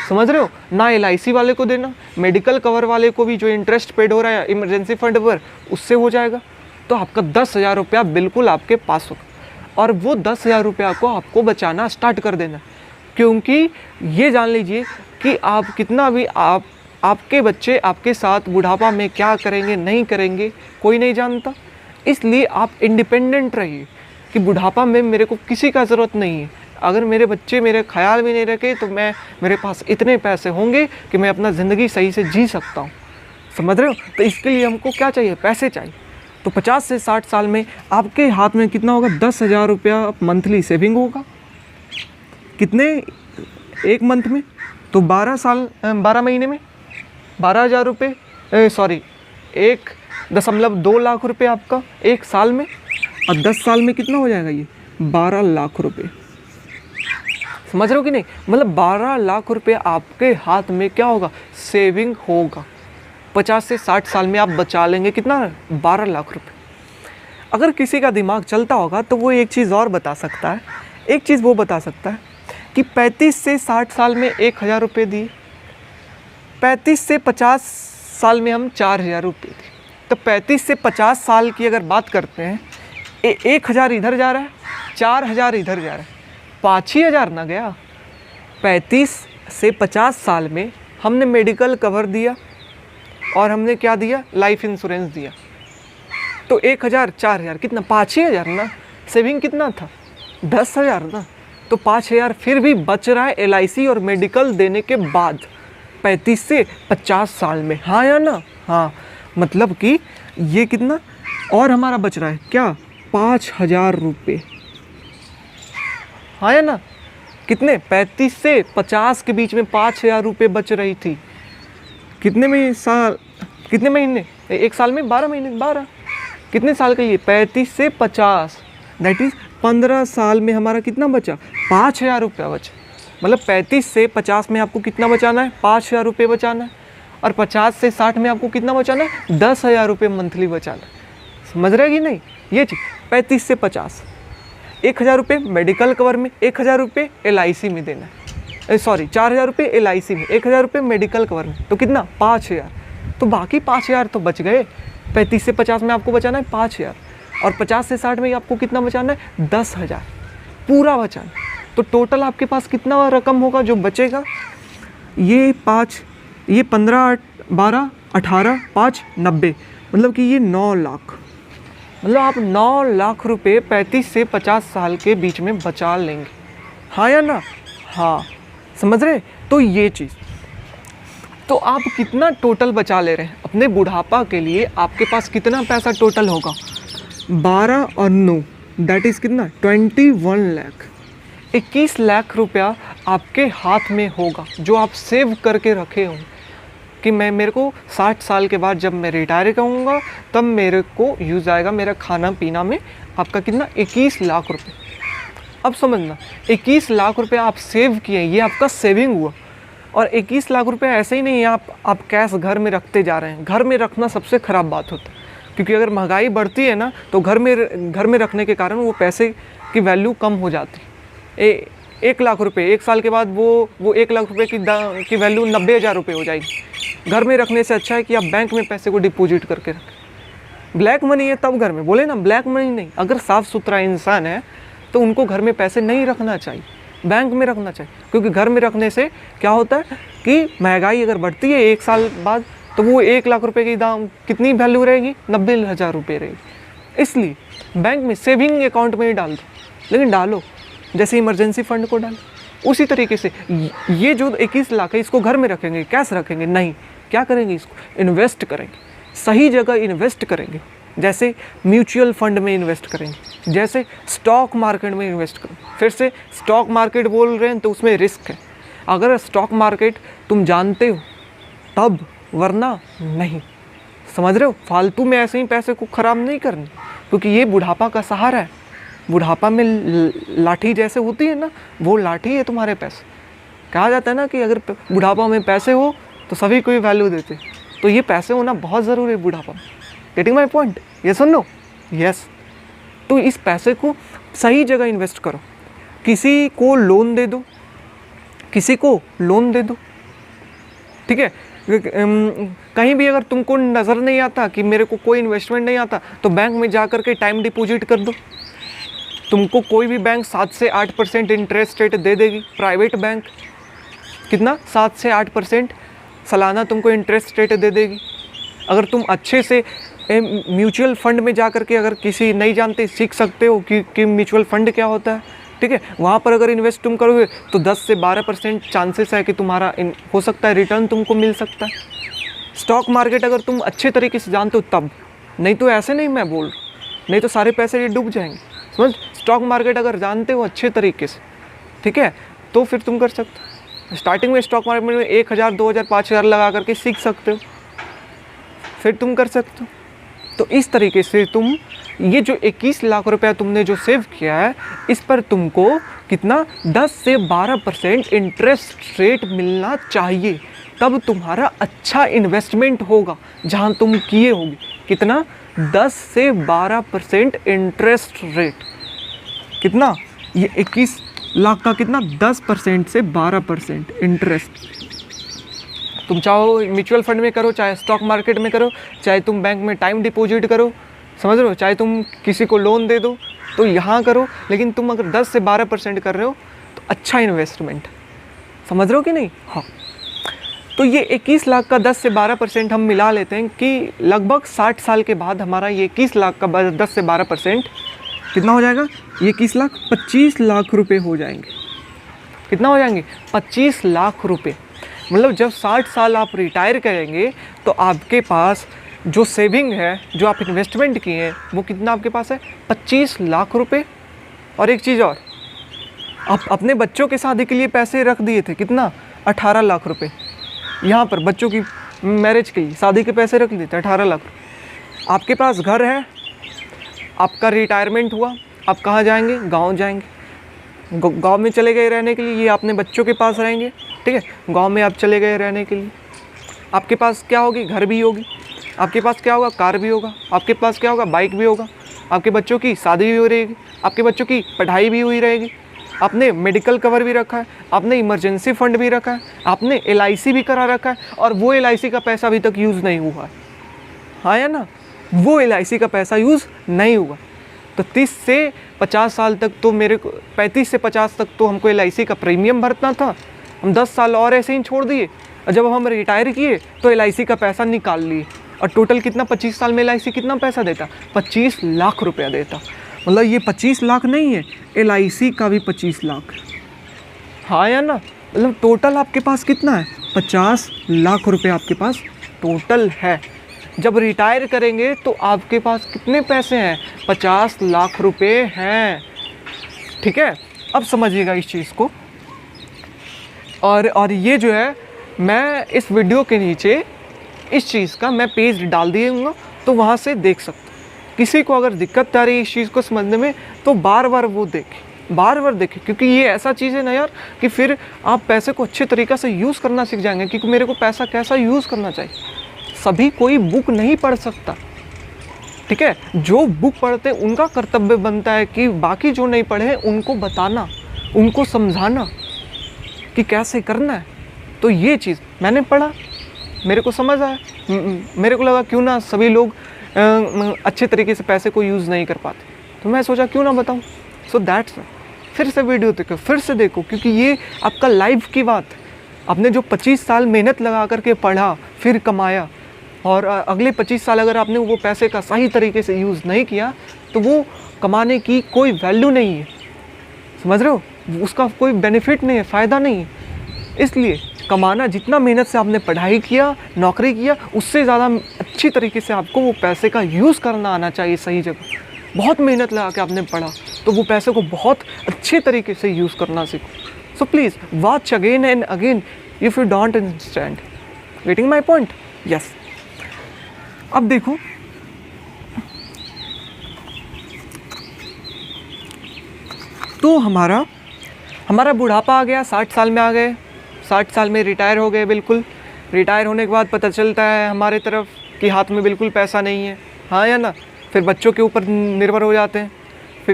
[SPEAKER 1] समझ रहे हो। ना LIC वाले को देना, मेडिकल कवर वाले को भी जो इंटरेस्ट पेड हो रहा है इमरजेंसी फंड पर उससे हो जाएगा। तो आपका 10,000 रुपया बिल्कुल आपके पास होगा, और वो 10,000 रुपया को आपको बचाना स्टार्ट कर देना, क्योंकि ये जान लीजिए कि आप कितना भी आपके बच्चे आपके साथ बुढ़ापा में क्या करेंगे नहीं करेंगे कोई नहीं जानता। इसलिए आप इंडिपेंडेंट रहिए कि बुढ़ापा में मेरे को किसी का ज़रूरत नहीं है। अगर मेरे बच्चे मेरे ख्याल में नहीं रखे तो मेरे पास इतने पैसे होंगे कि मैं अपना ज़िंदगी सही से जी सकता हूँ, समझ रहे हो। तो इसके लिए हमको क्या चाहिए, पैसे चाहिए। तो 50 से 60 साल में आपके हाथ में कितना होगा, 10,000 रुपया मंथली सेविंग होगा। कितने, एक मंथ में, तो 12 महीने में 12,000 रुपये, सॉरी 1.2 लाख रुपये आपका एक साल में, और 10 साल में कितना हो जाएगा ये 12 लाख रुपये, समझ रहे हो कि नहीं। मतलब 12 लाख रुपये आपके हाथ में क्या होगा, सेविंग होगा। 50 से 60 साल में आप बचा लेंगे कितना, 12 लाख रुपये। अगर किसी का दिमाग चलता होगा तो वो एक चीज़ और बता सकता है, एक चीज़ वो बता सकता है कि 35 से 60 साल में 1,000 रुपये दिए, 35 से 50 साल में हम 4,000 रुपये दिए। तो 35 से 50 साल की अगर बात करते हैं, 1,000 इधर जा रहा है, 4,000 इधर जा रहा है, 5,000 ना गया। 35 से 50 साल में हमने मेडिकल कवर दिया और हमने क्या दिया, लाइफ इंश्योरेंस दिया। तो 1,000 4,000 कितना, 5,000 ना। सेविंग कितना था, 10,000 ना। तो 5,000 फिर भी बच रहा है LIC और मेडिकल देने के बाद 35 से 50 साल में, हाँ या ना। हाँ, मतलब कि ये कितना और हमारा बच रहा है क्या, 5,000 रुपये, हाँ या ना। कितने, 35 से 50 के बीच में 5,000 रुपये बच रही थी। कितने में साल, कितने महीने, एक साल में 12 महीने, 12 कितने साल के लिए? 35 से 50, दैट इज़ 15 साल में हमारा कितना बचा? 5,000 रुपया बचा। मतलब 35 से 50 में आपको कितना बचाना है? 5,000 रुपये बचाना है। और 50 से 60 में आपको कितना बचाना है? 10,000 रुपये मंथली बचाना है। समझ रहे कि नहीं? ये चीज़ 35 से 50, 1,000 रुपये मेडिकल कवर में, 1,000 रुपये LIC में देना है। सॉरी, 4,000 रुपये LIC में, 1,000 रुपये मेडिकल कवर में, तो कितना? 5,000। तो बाकी 5,000 तो बच गए। 35 से 50 में आपको बचाना है 5,000, और 50 से 60 में आपको कितना बचाना है? 10,000 पूरा बचाना। तो टोटल आपके पास कितना रकम होगा जो बचेगा? ये 15, 12, 18, 5, 90, मतलब कि ये 9 लाख। मतलब आप 9 लाख रुपए 35 से 50 साल के बीच में बचा लेंगे। हाँ या ना? हाँ, समझ रहे? तो ये चीज़, तो आप कितना टोटल बचा ले रहे हैं अपने बुढ़ापा के लिए? आपके पास कितना पैसा टोटल होगा? 12 और 9 दैट इज़ कितना? 21 लाख। 21 लाख रुपया आपके हाथ में होगा जो आप सेव करके रखे हों कि मेरे को 60 साल के बाद जब मैं रिटायर करूँगा तब मेरे को यूज़ आएगा मेरा खाना पीना में। आपका कितना? 21 लाख रुपए। अब समझना, 21 लाख रुपए आप सेव किए, ये आपका सेविंग हुआ। और 21 लाख रुपए ऐसे ही नहीं है आप कैश घर में रखते जा रहे हैं। घर में रखना सबसे ख़राब बात होता है, क्योंकि अगर महंगाई बढ़ती है ना तो घर में रखने के कारण वो पैसे की वैल्यू कम हो जाती है। 1 लाख रुपए 1 साल के बाद वो 1 लाख रुपए की वैल्यू 90,000 रुपये हो जाएगी। घर में रखने से अच्छा है कि आप बैंक में पैसे को डिपॉजिट करके रखें। ब्लैक मनी है तब घर में, बोले ना ब्लैक मनी नहीं। अगर साफ़ सुथरा इंसान है तो उनको घर में पैसे नहीं रखना चाहिए, बैंक में रखना चाहिए। क्योंकि घर में रखने से क्या होता है कि महंगाई अगर बढ़ती है 1 साल बाद तो वो 1 लाख रुपए की दाम कितनी वैल्यू रहेगी? 90,000 रुपये रहेगी। इसलिए बैंक में सेविंग अकाउंट में ही डाल दो, लेकिन डालो जैसे इमरजेंसी फंड को डालो। उसी तरीके से ये जो 21 लाख है इसको घर में रखेंगे, कैश रखेंगे नहीं, क्या करेंगे? इसको इन्वेस्ट करेंगे, सही जगह इन्वेस्ट करेंगे। जैसे म्यूचुअल फंड में इन्वेस्ट करेंगे, जैसे स्टॉक मार्केट में इन्वेस्ट करेंगे। फिर से स्टॉक मार्केट बोल रहे हैं तो उसमें रिस्क है। अगर स्टॉक मार्केट तुम जानते हो तब, वरना नहीं। समझ रहे हो? फालतू में ऐसे ही पैसे को ख़राब नहीं करनी, क्योंकि ये बुढ़ापा का सहारा है। बुढ़ापा में लाठी जैसे होती है ना, वो लाठी है तुम्हारे पैसे। कहा जाता है ना कि अगर बुढ़ापा में पैसे हो तो सभी कोई वैल्यू देते, तो ये पैसे होना बहुत ज़रूरी है बुढ़ापा में। Getting my point? ये सुन लो। यस, तो इस पैसे को सही जगह इन्वेस्ट करो। किसी को लोन दे दो, किसी को लोन दे दो, ठीक है? कहीं भी अगर तुमको नज़र नहीं आता कि मेरे को कोई इन्वेस्टमेंट नहीं आता तो बैंक में जा कर के टाइम डिपॉजिट कर दो। तुमको कोई भी बैंक 7 से 8% इंटरेस्ट रेट दे देगी। प्राइवेट बैंक कितना? 7 से 8% सालाना तुमको इंटरेस्ट रेट दे देगी। अगर तुम अच्छे से म्यूचुअल फंड में जा कर के, अगर किसी नहीं जानते, सीख सकते हो कि म्यूचुअल फंड क्या होता है, ठीक है? वहाँ पर अगर इन्वेस्ट तुम करोगे तो 10 से 12% चांसेस है कि तुम्हारा हो सकता है रिटर्न तुमको मिल सकता है। स्टॉक मार्केट अगर तुम अच्छे तरीके से जानते हो तब, नहीं तो ऐसे नहीं मैं बोल रहा, नहीं तो सारे पैसे ये डूब जाएंगे। समझ? स्टॉक मार्केट अगर जानते हो अच्छे तरीके से, ठीक है, तो फिर तुम कर सकते हो। स्टार्टिंग में स्टॉक मार्केट में 1,000, 2,000, 5,000 लगा करके सीख सकते हो, फिर तुम कर सकते हो। तो इस तरीके से तुम ये जो 21 लाख रुपया तुमने जो सेव किया है, इस पर तुमको कितना? 10 से 12% इंटरेस्ट रेट मिलना चाहिए, तब तुम्हारा अच्छा इन्वेस्टमेंट होगा जहाँ तुम किए होगे। कितना? 10 से 12% इंटरेस्ट रेट। कितना? ये 21 लाख का कितना? 10% से 12% इंटरेस्ट। तुम चाहो म्यूचुअल फंड में करो, चाहे स्टॉक मार्केट में करो, चाहे तुम बैंक में टाइम डिपॉजिट करो, समझ रहे हो, चाहे तुम किसी को लोन दे दो, तो यहाँ करो। लेकिन तुम अगर 10 से 12% कर रहे हो तो अच्छा इन्वेस्टमेंट। समझ रहे हो कि नहीं? हाँ। तो ये 21 लाख का 10 से 12% हम मिला लेते हैं कि लगभग 60 साल के बाद हमारा ये 21 लाख का 10 से 12% कितना हो जाएगा? ये 21 लाख 25 लाख रुपए हो जाएंगे। कितना हो जाएंगे? 25 लाख रुपए। मतलब जब 60 साल आप रिटायर करेंगे तो आपके पास जो सेविंग है, जो आप इन्वेस्टमेंट किए हैं, वो कितना आपके पास है? 25 लाख रुपए। और एक चीज़ और, आप अपने बच्चों के शादी के लिए पैसे रख दिए थे, कितना? 18 लाख रुपए। यहाँ पर बच्चों की मैरिज के लिए शादी के पैसे रख दिए थे 18 लाख रुपए। आपके पास घर है, आपका रिटायरमेंट हुआ, आप कहाँ जाएंगे? गांव जाएंगे। गांव में चले गए रहने के लिए, ये अपने बच्चों के पास रहेंगे, ठीक है। गांव में आप चले गए रहने के लिए, आपके पास क्या होगी? घर भी होगी, आपके पास क्या होगा? कार भी होगा, आपके पास क्या होगा? बाइक भी होगा, आपके बच्चों की शादी भी हो रहेगी, आपके बच्चों की पढ़ाई भी हुई रहेगी, आपने मेडिकल कवर भी रखा है, आपने इमरजेंसी फंड भी रखा है, आपने LIC भी करा रखा है, और वो LIC का पैसा अभी तक यूज़ नहीं हुआ है। हाँ या ना? वो LIC का पैसा यूज़ नहीं हुआ। तो 30 से 50 साल तक तो मेरे को 35 से 50 तक तो हमको LIC का प्रीमियम भरना था। हम 10 साल और ऐसे ही छोड़ दिए, और जब हम रिटायर किए तो LIC का पैसा निकाल लिए। और टोटल कितना 25 साल में LIC कितना पैसा देता? 25 लाख रुपया देता। मतलब ये 25 लाख नहीं है, LIC का भी 25 लाख। हाँ या ना? मतलब टोटल आपके पास कितना है? 50 लाख रुपए आपके पास टोटल है। जब रिटायर करेंगे तो आपके पास कितने पैसे हैं? 50 लाख रुपए हैं, ठीक है। अब समझिएगा इस चीज़ को। और ये जो है, मैं इस वीडियो के नीचे इस चीज़ का मैं पेज डाल दिए, तो वहाँ से देख सकते। किसी को अगर दिक्कत आ रही है इस चीज़ को समझने में, तो बार बार वो देखें, बार बार देखें, क्योंकि ये ऐसा चीज़ है ना यार कि फिर आप पैसे को अच्छे तरीक़े से यूज़ करना सीख जाएंगे। क्योंकि मेरे को पैसा कैसा यूज़ करना चाहिए, सभी कोई बुक नहीं पढ़ सकता, ठीक है। जो बुक पढ़ते उनका कर्तव्य बनता है कि बाकी जो नहीं पढ़े उनको बताना, उनको समझाना कि कैसे करना है। तो ये चीज़ मैंने पढ़ा, मेरे को समझ आया, मेरे को लगा क्यों ना सभी लोग अच्छे तरीके से पैसे को यूज़ नहीं कर पाते, तो मैं सोचा क्यों ना बताऊं। सो दैट्स, फिर से वीडियो देखो, फिर से देखो, क्योंकि ये आपका लाइफ की बात है। आपने जो 25 साल मेहनत लगा करके पढ़ा, फिर कमाया, और अगले 25 साल अगर आपने वो पैसे का सही तरीके से यूज़ नहीं किया, तो वो कमाने की कोई वैल्यू नहीं है, समझ रहे हो? उसका कोई बेनिफिट नहीं है, फ़ायदा नहीं है। इसलिए कमाना, जितना मेहनत से आपने पढ़ाई किया, नौकरी किया, उससे ज़्यादा अच्छी तरीके से आपको वो पैसे का यूज़ करना आना चाहिए सही जगह। बहुत मेहनत लगा के आपने पढ़ा, तो वो पैसे को बहुत अच्छे तरीके से यूज़ करना सीखो। So please watch again and again if you don't understand. Getting my point? Yes. अब देखो, तो हमारा बुढ़ापा आ गया, 60 साल में आ गए, 60 साल में रिटायर हो गए। बिल्कुल रिटायर होने के बाद पता चलता है हमारे तरफ कि हाथ में बिल्कुल पैसा नहीं है। हाँ या ना? फिर बच्चों के ऊपर निर्भर हो जाते हैं,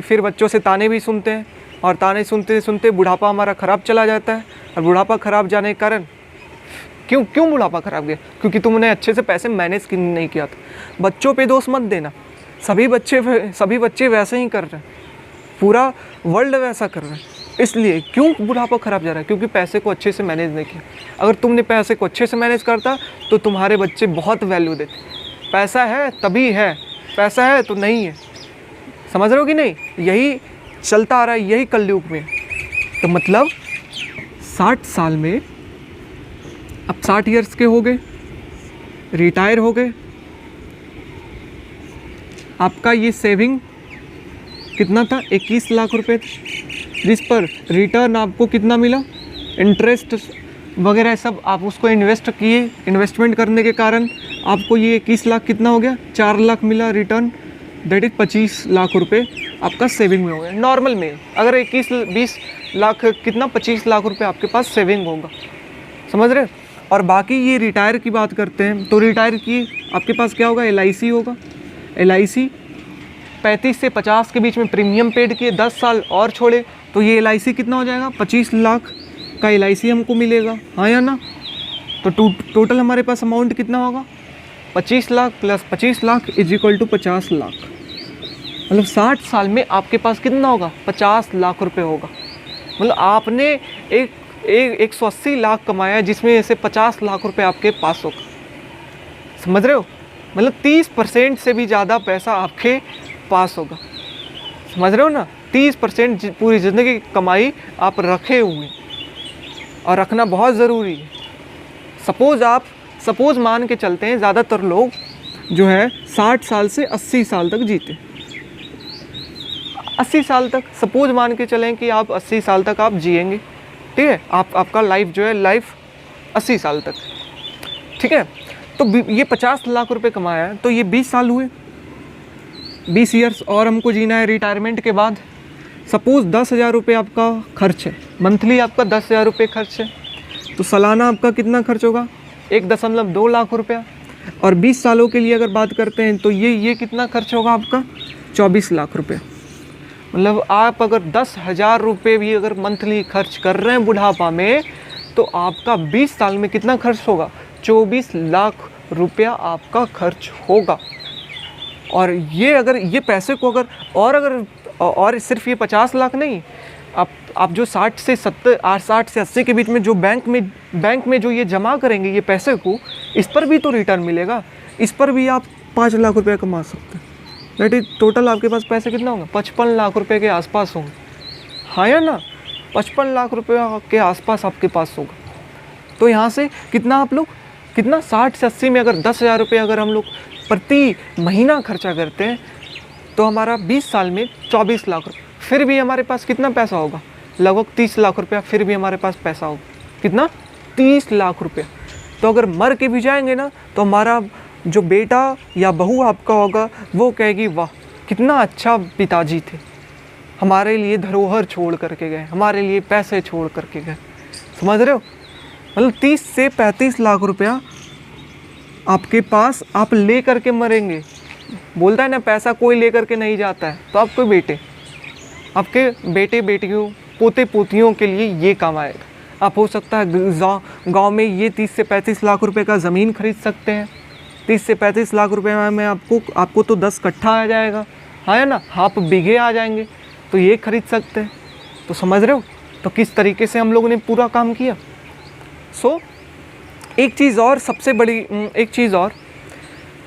[SPEAKER 1] फिर बच्चों से ताने भी सुनते हैं, और ताने सुनते सुनते बुढ़ापा हमारा ख़राब चला जाता है। और बुढ़ापा ख़राब जाने के कारण क्यों बुढ़ापा ख़राब गया? क्योंकि तुमने अच्छे से पैसे मैनेज नहीं किया था। बच्चों पे दोष मत देना, सभी बच्चे वैसे ही कर रहे हैं, पूरा वर्ल्ड वैसा कर रहा है। इसलिए क्यों बुढ़ापा ख़राब जा रहा है? क्योंकि पैसे को अच्छे से मैनेज नहीं किया। अगर तुमने पैसे को अच्छे से मैनेज करता तो तुम्हारे बच्चे बहुत वैल्यू देते। पैसा है तभी है, पैसा है तो नहीं है, समझ रहे हो कि नहीं? यही चलता आ रहा है, यही कलयुग में। तो मतलब 60 साल में, अब 60 ईयर्स के हो गए, रिटायर हो गए, आपका ये सेविंग कितना था? 21 लाख रुपए, जिस पर रिटर्न आपको कितना मिला? इंटरेस्ट वगैरह सब आप उसको इन्वेस्ट किए, इन्वेस्टमेंट करने के कारण आपको ये 21 लाख कितना हो गया? 4 लाख मिला रिटर्न। दैट इज़ 25 लाख रुपए आपका सेविंग में हो गया। नॉर्मल में अगर 21-20 लाख कितना 25 लाख रुपए आपके पास सेविंग होगा, समझ रहे? और बाकी ये रिटायर की बात करते हैं, तो रिटायर किए आपके पास क्या होगा? LIC होगा। LIC 35 से 50 के बीच में प्रीमियम पेड किए, 10 साल और छोड़े, तो ये LIC कितना हो जाएगा? 25 लाख का LIC हमको मिलेगा। हाँ या ना? तो टोटल हमारे पास अमाउंट कितना होगा? 25 lakh plus 25 lakh is equal to 50 lakh. मतलब 60 साल में आपके पास कितना होगा? 50 लाख रुपए होगा। मतलब आपने 180 लाख कमाया, जिसमें से 50 लाख रुपए आपके पास होगा, समझ रहे हो? मतलब 30% से भी ज़्यादा पैसा आपके पास होगा, समझ रहे हो ना? 30% पूरी ज़िंदगी की कमाई आप रखे हुए, और रखना बहुत ज़रूरी है। सपोज़ मान के चलते हैं ज़्यादातर लोग जो है 60 साल से 80 साल तक जीते। 80 साल तक सपोज़ मान के चलें कि आप 80 साल तक आप जिएंगे, ठीक है? आपका लाइफ जो है, लाइफ 80 साल तक, ठीक है? तो ये 50 लाख रुपए कमाया है, तो ये 20 साल हुए, 20 ईयर्स और हमको जीना है रिटायरमेंट के बाद। सपोज़ 10,000 रुपये आपका खर्च है, मंथली आपका 10,000 रुपये खर्च है, तो सालाना आपका कितना खर्च होगा? 1.2 लाख रुपया। और 20 सालों के लिए अगर बात करते हैं तो ये कितना खर्च होगा आपका? 24 लाख रुपये। मतलब आप अगर 10,000 रुपये भी अगर मंथली खर्च कर रहे हैं बुढ़ापा में, तो आपका 20 साल में कितना खर्च होगा? 24 लाख रुपया आपका खर्च होगा। और ये अगर ये पैसे को अगर सिर्फ ये 50 लाख नहीं, आप जो 60 से 80 के बीच में जो बैंक में जो ये जमा करेंगे ये पैसे को, इस पर भी तो रिटर्न मिलेगा। इस पर भी आप 5 लाख रुपया कमा सकते हैं। दैट इज टोटल आपके पास पैसे कितना होगा? 55 लाख रुपए के आसपास होंगे, हाँ या ना? 55 लाख रुपये के आसपास आपके पास होगा। तो यहाँ से कितना आप लोग 60 से 80 में अगर 10,000 रुपये अगर हम लोग प्रति महीना खर्चा करते हैं, तो हमारा 20 साल में 24 लाख रुपये। फिर भी हमारे पास कितना पैसा होगा? लगभग 30 लाख रुपया फिर भी हमारे पास पैसा होगा। कितना? 30 लाख रुपया। तो अगर मर के भी जाएंगे ना, तो हमारा जो बेटा या बहू आपका होगा वो कहेगी, वाह कितना अच्छा पिताजी थे, हमारे लिए धरोहर छोड़ करके गए, हमारे लिए पैसे छोड़ करके गए। समझ रहे हो? मतलब 30 से 35 लाख रुपया आपके पास आप ले करके मरेंगे। बोलता है ना, पैसा कोई ले करके नहीं जाता है। तो आपके बेटे बेटियों पोते पोतियों के लिए ये काम आएगा। आप हो सकता है गांव में ये 30 से 35 लाख रुपए का ज़मीन खरीद सकते हैं। 30 से 35 लाख रुपए में आपको तो 10 कट्ठा आ जाएगा, हाँ है ना? हाफ बीघे आ जाएंगे, तो ये खरीद सकते हैं। तो समझ रहे हो तो किस तरीके से हम लोगों ने पूरा काम किया। एक चीज़ और, सबसे बड़ी एक चीज़ और,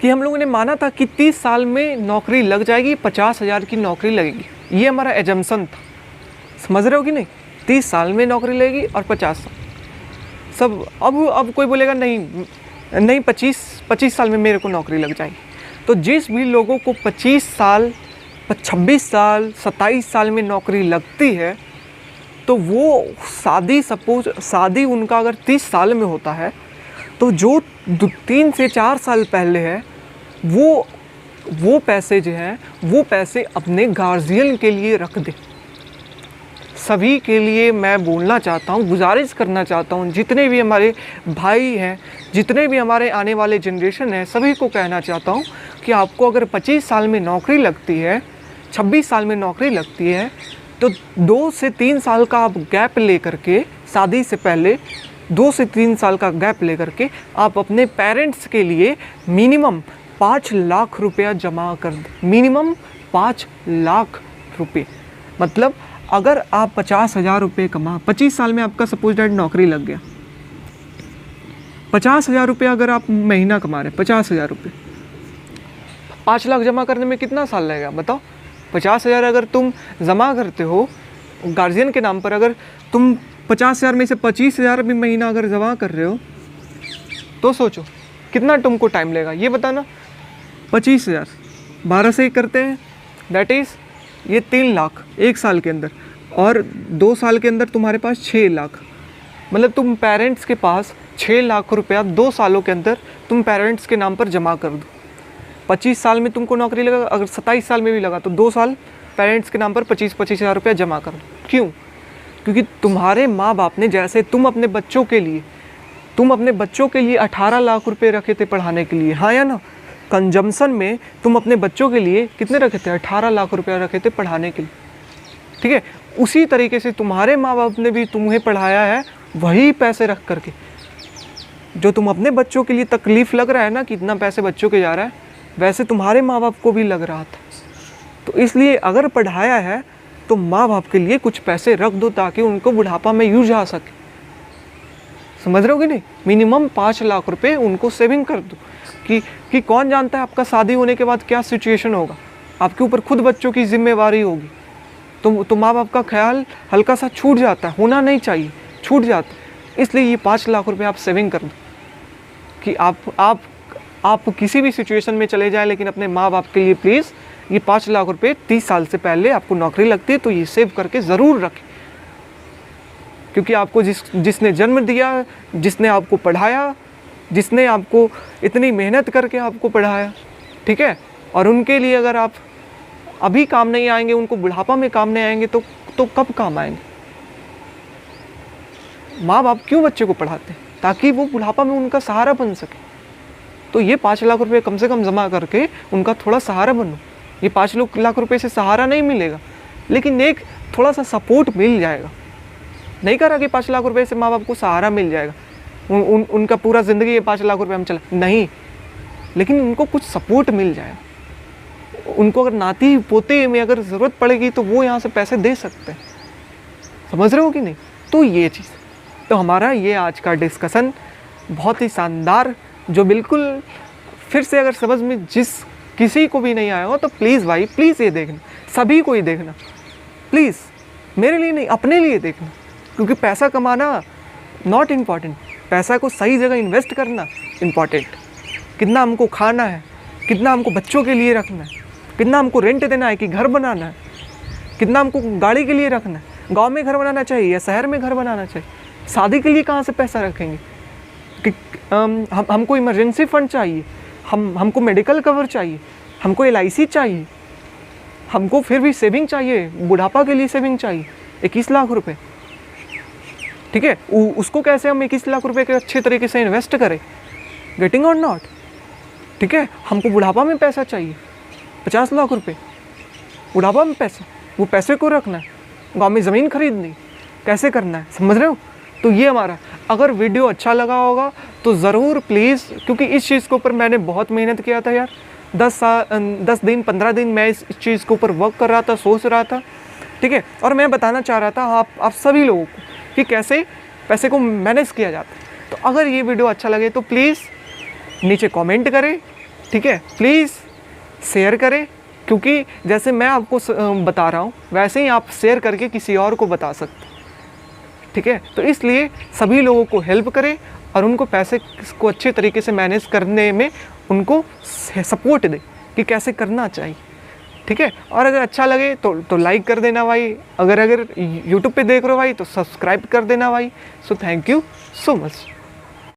[SPEAKER 1] कि हम लोगों ने माना था कि 30 साल में नौकरी लग जाएगी, 50,000 की नौकरी लगेगी। ये हमारा एजम्पशन था। समझ रहे हो कि नहीं? 30 साल में नौकरी लगेगी और 50 साल सब। अब कोई बोलेगा नहीं 25 साल में मेरे को नौकरी लग जाएगी। तो जिस भी लोगों को 25 साल 26 साल 27 साल में नौकरी लगती है, तो वो शादी उनका अगर 30 साल में होता है, तो जो 3 से 4 साल पहले है वो पैसे जो हैं वो पैसे अपने गार्जियन के लिए रख दे। सभी के लिए मैं बोलना चाहता हूँ, गुजारिश करना चाहता हूँ, जितने भी हमारे भाई हैं, जितने भी हमारे आने वाले जनरेशन है, सभी को कहना चाहता हूँ कि आपको अगर 25 साल में नौकरी लगती है, 26 साल में नौकरी लगती है, तो 2 से 3 साल का आप गैप ले करके, शादी से पहले 2 से 3 साल का गैप ले करके आप अपने पेरेंट्स के लिए मिनिमम 5 लाख रुपया जमा कर दें। मिनिमम 5 लाख रुपये। मतलब अगर आप 50,000 रुपये 25 साल में आपका सपोज दैट नौकरी लग गया, 50,000 रुपये अगर आप महीना कमा रहे हैं, 50,000 रुपये, 5 लाख जमा करने में कितना साल लगेगा बताओ? 50,000 अगर तुम जमा करते हो गार्जियन के नाम पर, अगर तुम 50,000 में से 25,000 भी महीना अगर जमा कर रहे हो, तो सोचो कितना तुमको टाइम लगेगा ये बताना। 25,000 12 से करते हैं, दैट इज़ ये 3 लाख 1 साल के अंदर, और 2 साल के अंदर तुम्हारे पास 6 लाख। मतलब तुम पेरेंट्स के पास 6 लाख रुपया 2 सालों के अंदर तुम पेरेंट्स के नाम पर जमा कर दो। 25 साल में तुमको नौकरी लगा, अगर 27 साल में भी लगा, तो 2 साल पेरेंट्स के नाम पर 25,000 रुपया जमा कर दो। क्यों? क्योंकि तुम्हारे माँ बाप ने, जैसे तुम अपने बच्चों के लिए 18 लाख रुपए रखे थे पढ़ाने के लिए, हाँ या ना? कंजम्पशन में तुम अपने बच्चों के लिए कितने रखे थे? 18 लाख रुपया रखे थे पढ़ाने के लिए। ठीक है, उसी तरीके से तुम्हारे माँ बाप ने भी तुम्हें पढ़ाया है, वही पैसे रख करके। जो तुम अपने बच्चों के लिए तकलीफ़ लग रहा है ना कि इतना पैसे बच्चों के जा रहा है, वैसे तुम्हारे माँ बाप को भी लग रहा था। तो इसलिए अगर पढ़ाया है तो माँ बाप के लिए कुछ पैसे रख दो, ताकि उनको बुढ़ापा में यूज आ सके। समझ रहे हो कि नहीं? मिनिमम 5 लाख रुपए उनको सेविंग कर दो, कि कौन जानता है आपका शादी होने के बाद क्या सिचुएशन होगा। आपके ऊपर खुद बच्चों की जिम्मेवारी होगी, तो माँ बाप का ख्याल हल्का सा छूट जाता है, होना नहीं चाहिए, छूट जाता है। इसलिए ये 5 लाख रुपए आप सेविंग कर दो, कि आप किसी भी सिचुएशन में चले जाएं, लेकिन अपने माँ बाप के लिए प्लीज़ ये 5 लाख रुपए 30 साल से पहले आपको नौकरी लगती है तो ये सेव करके ज़रूर रखें। क्योंकि आपको जिसने जन्म दिया, जिसने आपको पढ़ाया, जिसने आपको इतनी मेहनत करके आपको पढ़ाया, ठीक है, और उनके लिए अगर आप अभी काम नहीं आएंगे, उनको बुढ़ापा में काम नहीं आएंगे तो कब काम आएंगे? माँ बाप क्यों बच्चे को पढ़ाते हैं? ताकि वो बुढ़ापा में उनका सहारा बन सके। तो ये 5 लाख रुपए कम से कम जमा करके उनका थोड़ा सहारा बनो। ये 5 लाख रुपए से सहारा नहीं मिलेगा, लेकिन एक थोड़ा सा सपोर्ट मिल जाएगा। नहीं करा कि 5 लाख रुपए से माँ बाप को सहारा मिल जाएगा, उनका पूरा ज़िंदगी ये 5 लाख रुपए हम चला, नहीं, लेकिन उनको कुछ सपोर्ट मिल जाएगा। उनको अगर नाती पोते में अगर ज़रूरत पड़ेगी तो वो यहाँ से पैसे दे सकते हैं। समझ रहे हो कि नहीं? तो ये चीज़, तो हमारा ये आज का डिस्कशन बहुत ही शानदार, जो बिल्कुल फिर से अगर समझ में जिस किसी को भी नहीं आया हो तो प्लीज़ भाई प्लीज़ ये देखना, सभी को ही देखना प्लीज़, मेरे लिए नहीं, अपने लिए देखना। क्योंकि पैसा कमाना नॉट इम्पॉर्टेंट, पैसा को सही जगह इन्वेस्ट करना इम्पॉर्टेंट। कितना हमको खाना है, कितना हमको बच्चों के लिए रखना है, कितना हमको रेंट देना है कि घर बनाना है, कितना हमको गाड़ी के लिए रखना है, गांव में घर बनाना चाहिए या शहर में घर बनाना चाहिए, शादी के लिए कहाँ से पैसा रखेंगे, कि हमको इमरजेंसी फंड चाहिए, हमको मेडिकल कवर चाहिए, हमको LIC चाहिए, हमको फिर भी सेविंग चाहिए, बुढ़ापा के लिए सेविंग चाहिए 21 लाख रुपए। ठीक है, उसको कैसे हम 21 लाख रुपए के अच्छे तरीके से इन्वेस्ट करें, गेटिंग और नॉट। ठीक है, हमको बुढ़ापा में पैसा चाहिए 50 लाख रुपए, बुढ़ापा में पैसा, वो पैसे को रखना है, गाँव में ज़मीन खरीदनी, कैसे करना है, समझ रहे हो? तो ये हमारा, अगर वीडियो अच्छा लगा होगा तो ज़रूर प्लीज़, क्योंकि इस चीज़ के ऊपर मैंने बहुत मेहनत किया था यार, 10 दिन 15 दिन मैं इस चीज़ के ऊपर वर्क कर रहा था, सोच रहा था। ठीक है, और मैं बताना चाह रहा था आप सभी लोगों को कि कैसे पैसे को मैनेज किया जाता है। तो अगर ये वीडियो अच्छा लगे तो प्लीज़ नीचे कमेंट करें, ठीक है, प्लीज़ शेयर करें, क्योंकि जैसे मैं आपको बता रहा हूँ वैसे ही आप शेयर करके किसी और को बता सकते हैं। ठीक है, तो इसलिए सभी लोगों को हेल्प करें और उनको पैसे को अच्छे तरीके से मैनेज करने में उनको सपोर्ट दें कि कैसे करना चाहिए। ठीक है, और अगर अच्छा लगे तो लाइक कर देना भाई, अगर यूट्यूब पे देख रहे हो भाई तो सब्सक्राइब कर देना भाई। So thank you so much.